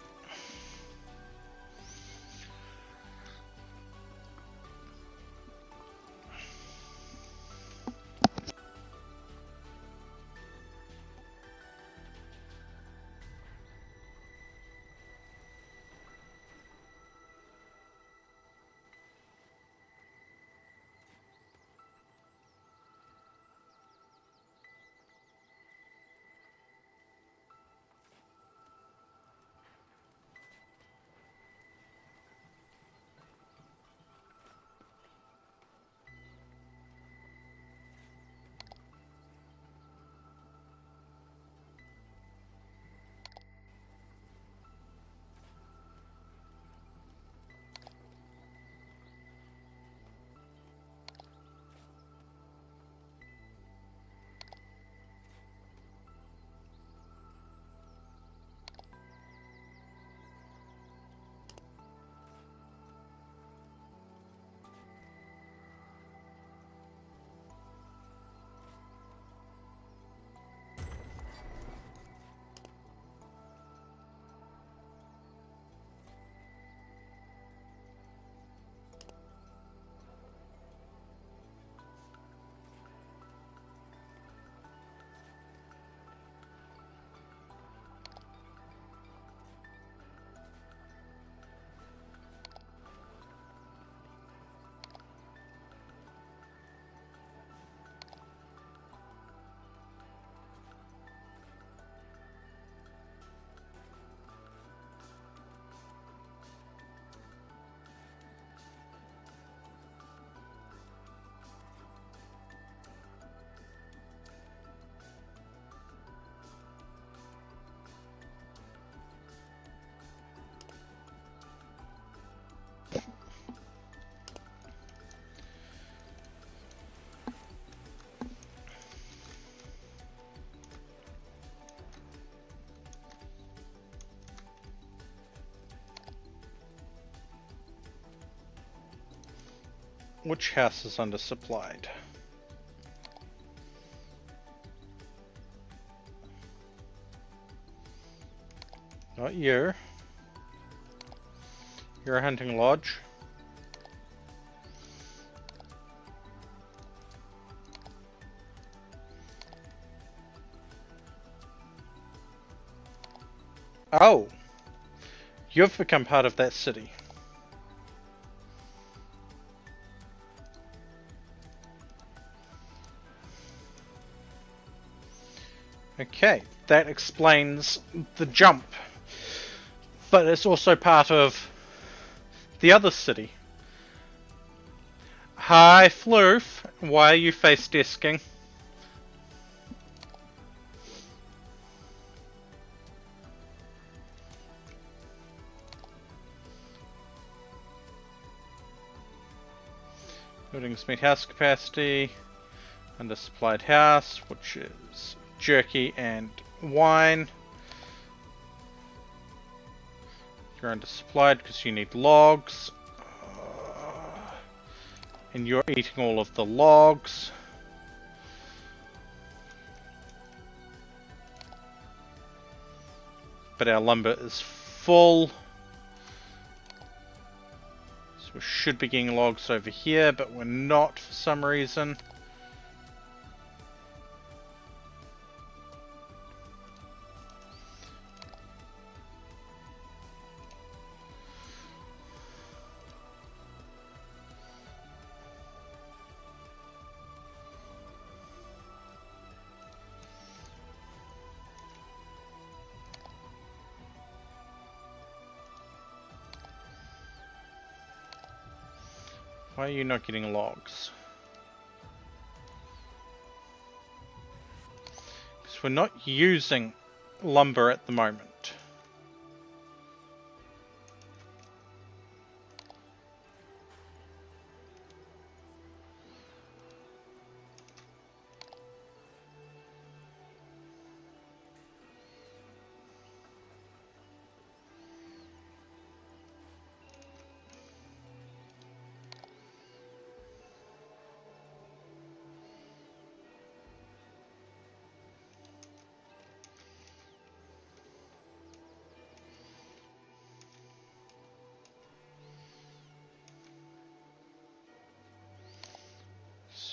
Which house is undersupplied? Not you. You're a hunting lodge. Oh! You've become part of that city. Okay, that explains the jump. But it's also part of the other city. Hi, Floof. Why are you face desking? Buildings meet house capacity. Undersupplied house, which is jerky and wine. You're undersupplied because you need logs. And you're eating all of the logs. But our lumber is full. So we should be getting logs over here, but we're not for some reason. Why are you not getting logs? Because we're not using lumber at the moment.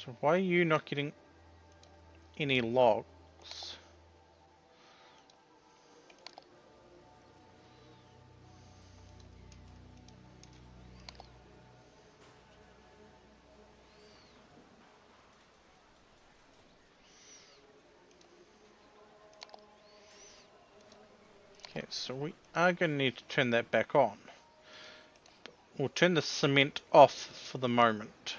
So why are you not getting any logs? Okay, so we are going to need to turn that back on. We'll turn the cement off for the moment.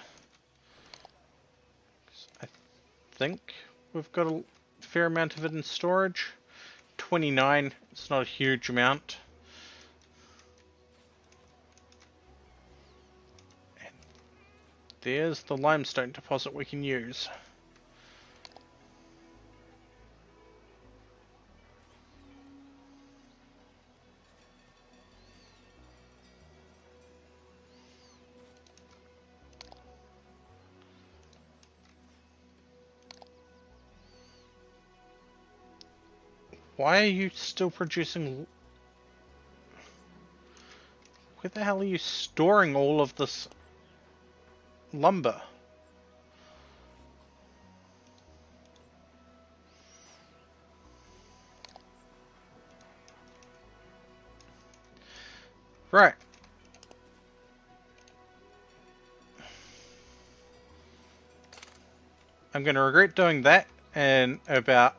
I think we've got a fair amount of it in storage. 29, it's not a huge amount. And there's the limestone deposit we can use. Why are you still producing... Where the hell are you storing all of this lumber? Right. I'm going to regret doing that in about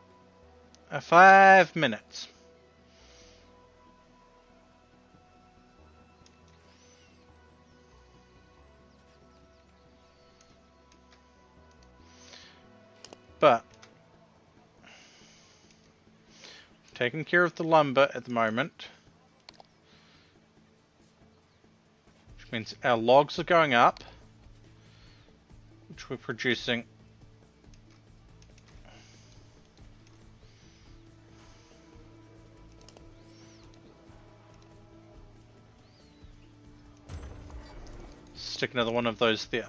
5 minutes. But taking care of the lumber at the moment, which means our logs are going up, which we're producing. Stick another one of those there.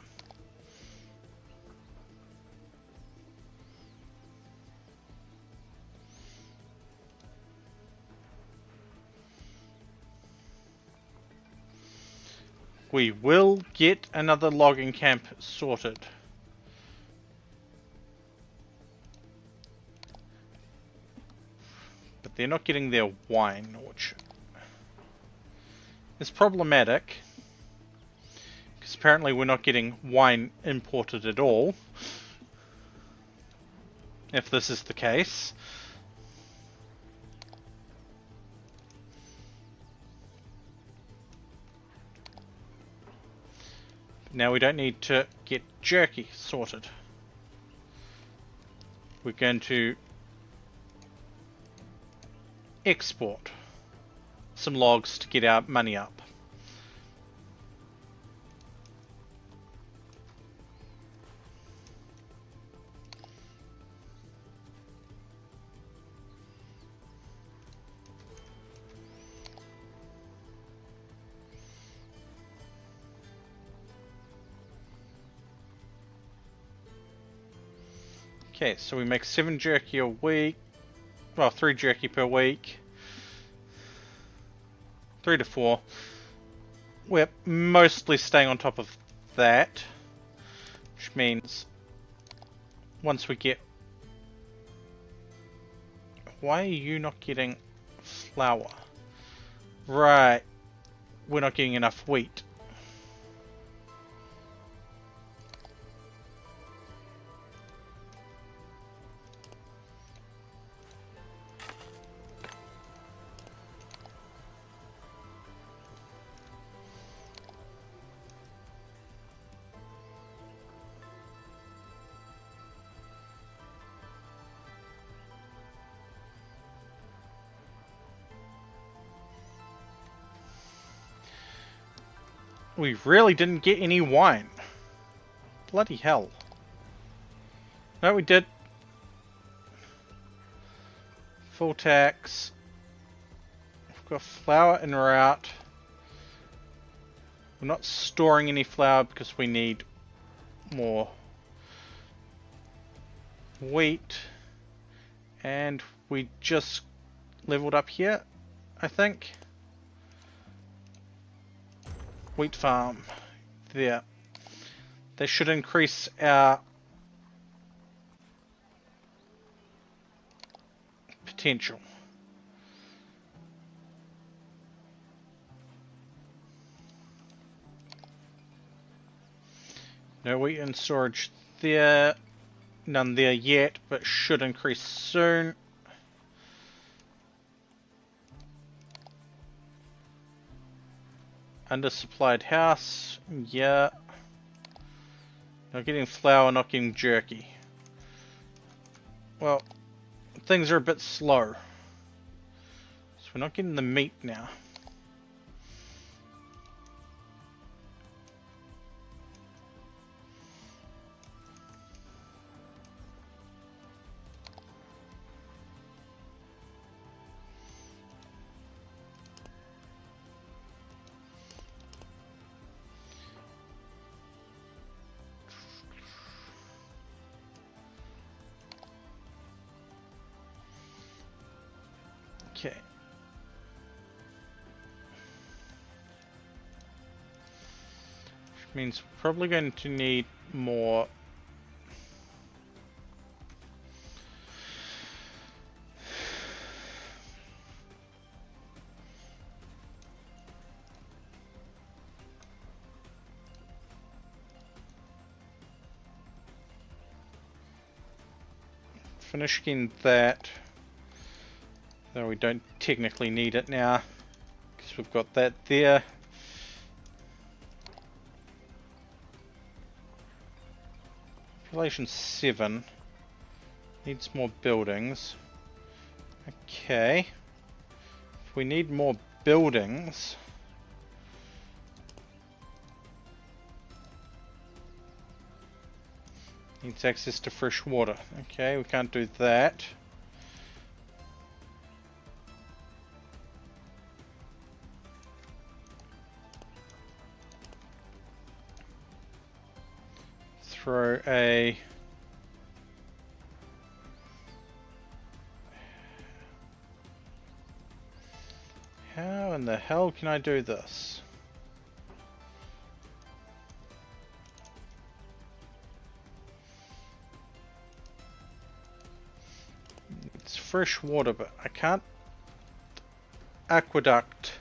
we will get another logging camp sorted. But they're not getting their wine orchard. It's problematic, because apparently we're not getting wine imported at all, if this is the case. Now we don't need to get jerky sorted. We're going to export some logs to get our money up. Okay, so we make 7 jerky a week. Well, 3 jerky per week. 3 to 4. We're mostly staying on top of that. Which means once we get... Why are you not getting flour? Right. We're not getting enough wheat. We really didn't get any wine. Bloody hell. No, we did. Full tax. We've got flour en route. We're not storing any flour because we need more wheat. And we just leveled up here, I think. Wheat farm. There. They should increase our potential. No wheat in storage there. None there yet, but should increase soon. Undersupplied house. Yeah. Not getting flour, not getting jerky. Well, things are a bit slow. So we're not getting the meat now. Okay. Which means we're probably going to need more finishing that. Though we don't technically need it now, because we've got that there. Population 7. Needs more buildings. Okay. If we need more buildings... Needs access to fresh water. Okay, we can't do that. Throw a... How in the hell can I do this? fresh water, but I can't aqueduct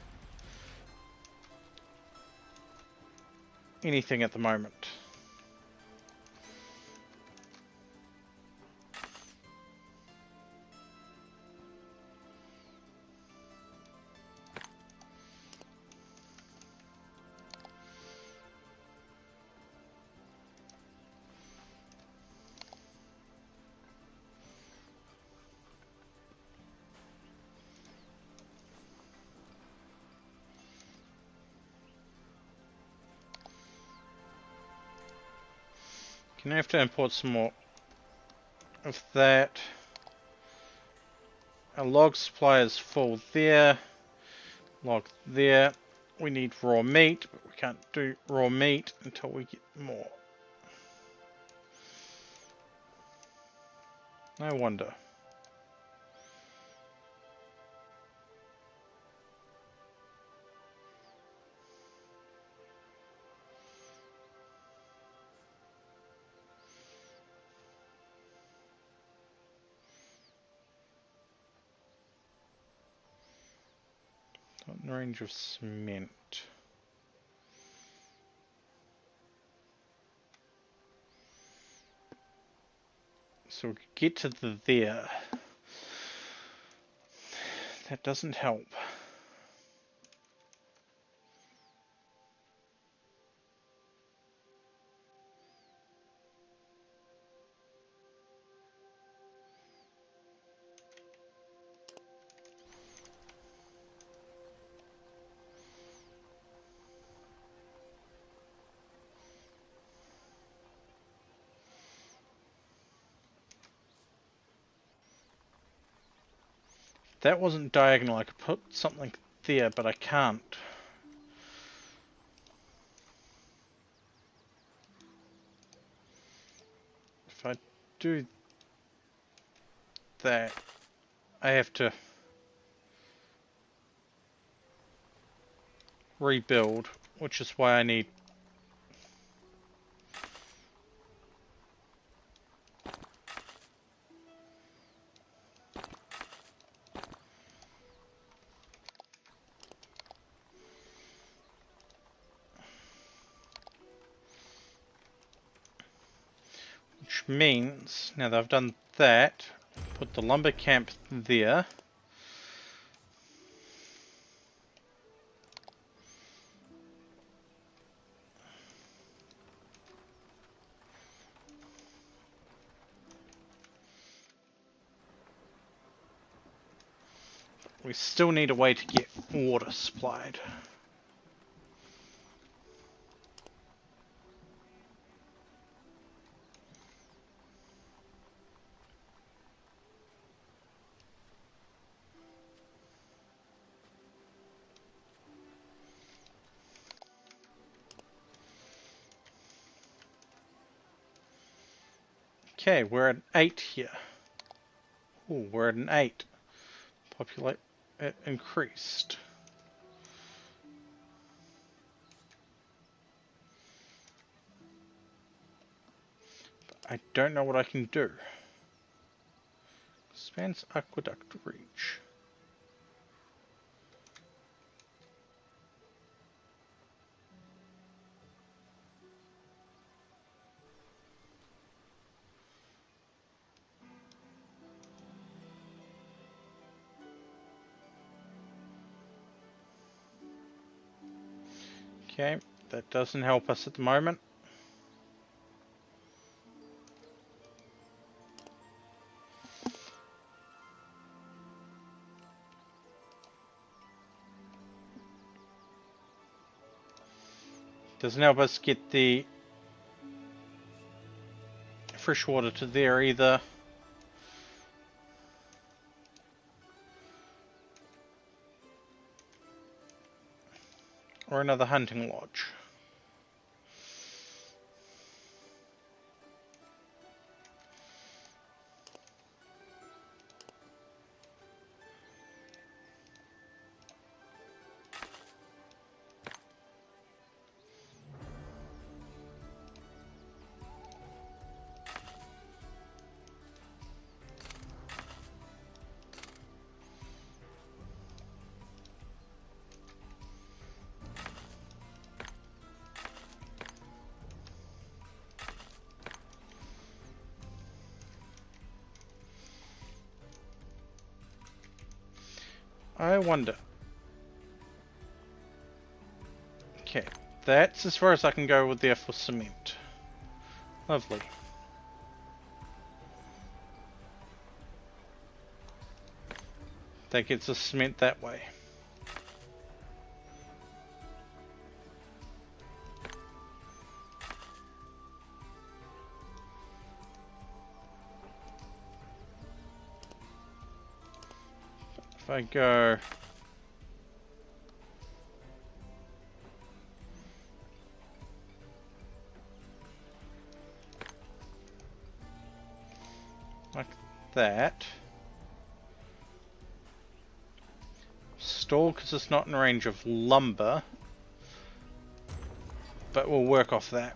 anything at the moment. Gonna have to import some more of that. Our log supply is full there. Log there. We need raw meat, but we can't do raw meat until we get more. No wonder. Not in range of cement. So we could get to the there. That doesn't help. That wasn't diagonal. I could put something there, but I can't. If I do that, I have to rebuild, which is why I need which means, now that I've done that, put the lumber camp there. We still need a way to get water supplied. Okay, we're at 8 here. Ooh, we're at an 8. Populate it increased. I don't know what I can do. Expands aqueduct reach. Okay, that doesn't help us at the moment. Doesn't help us get the fresh water to there either. Or another hunting lodge. I wonder. Okay, that's as far as I can go with there for cement. Lovely. That gets us cement that way. If I go... like that. Stall because it's not in range of lumber. But we'll work off that.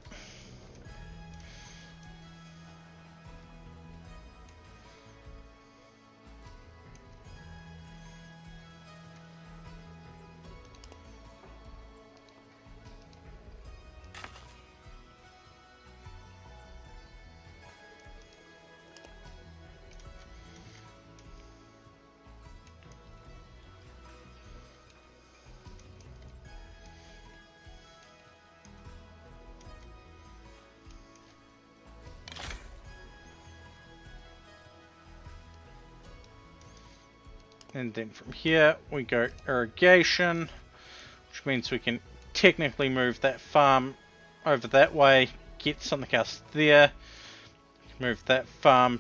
And then from here we go irrigation, which means we can technically move that farm over that way, get something else there, move that farm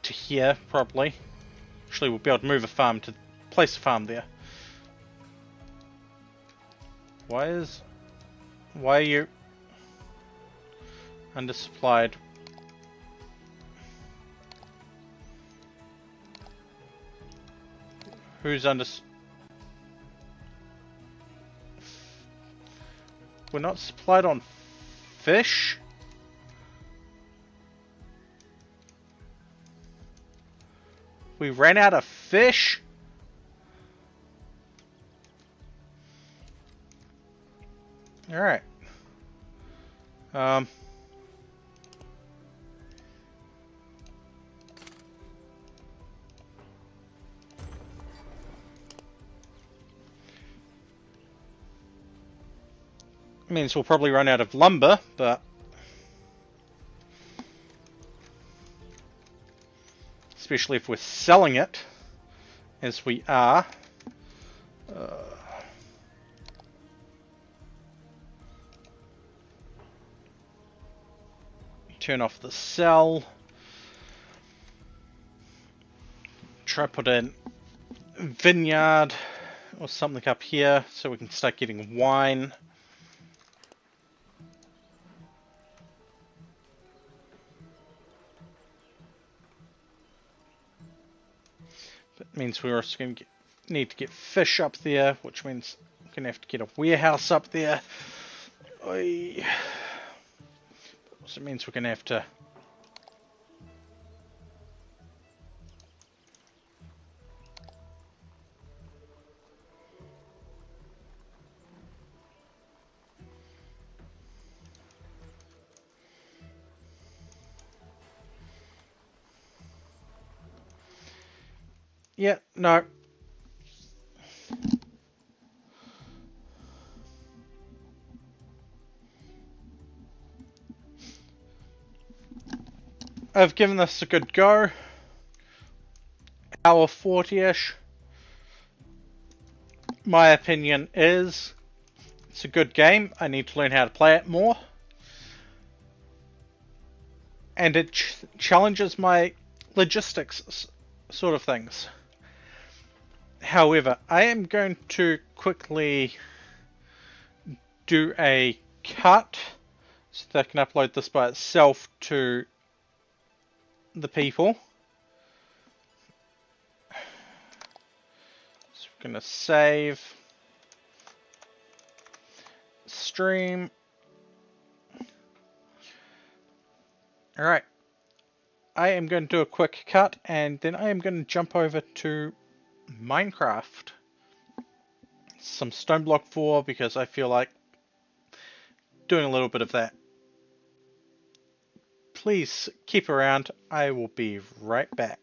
to here probably. Actually, we'll be able to move a farm to place a farm there. Why are you undersupplied? Who's under? We're not supplied on fish? We ran out of fish? Alright. Means we'll probably run out of lumber, but especially if we're selling it, as we are. Turn off the sell. Try put in vineyard or something up here so we can start getting wine. That means we're also going to need to get fish up there, which means we're going to have to get a warehouse up there. Oy. So it means we're going to have to no. I've given this a good go. Hour 40-ish. My opinion is it's a good game. I need to learn how to play it more. And it challenges my logistics sort of things. However, I am going to quickly do a cut so that I can upload this by itself to the people. So we're going to save, stream. Alright, I am going to do a quick cut and then I am going to jump over to Minecraft. Some stone block 4 because I feel like doing a little bit of that. Please keep around, I will be right back.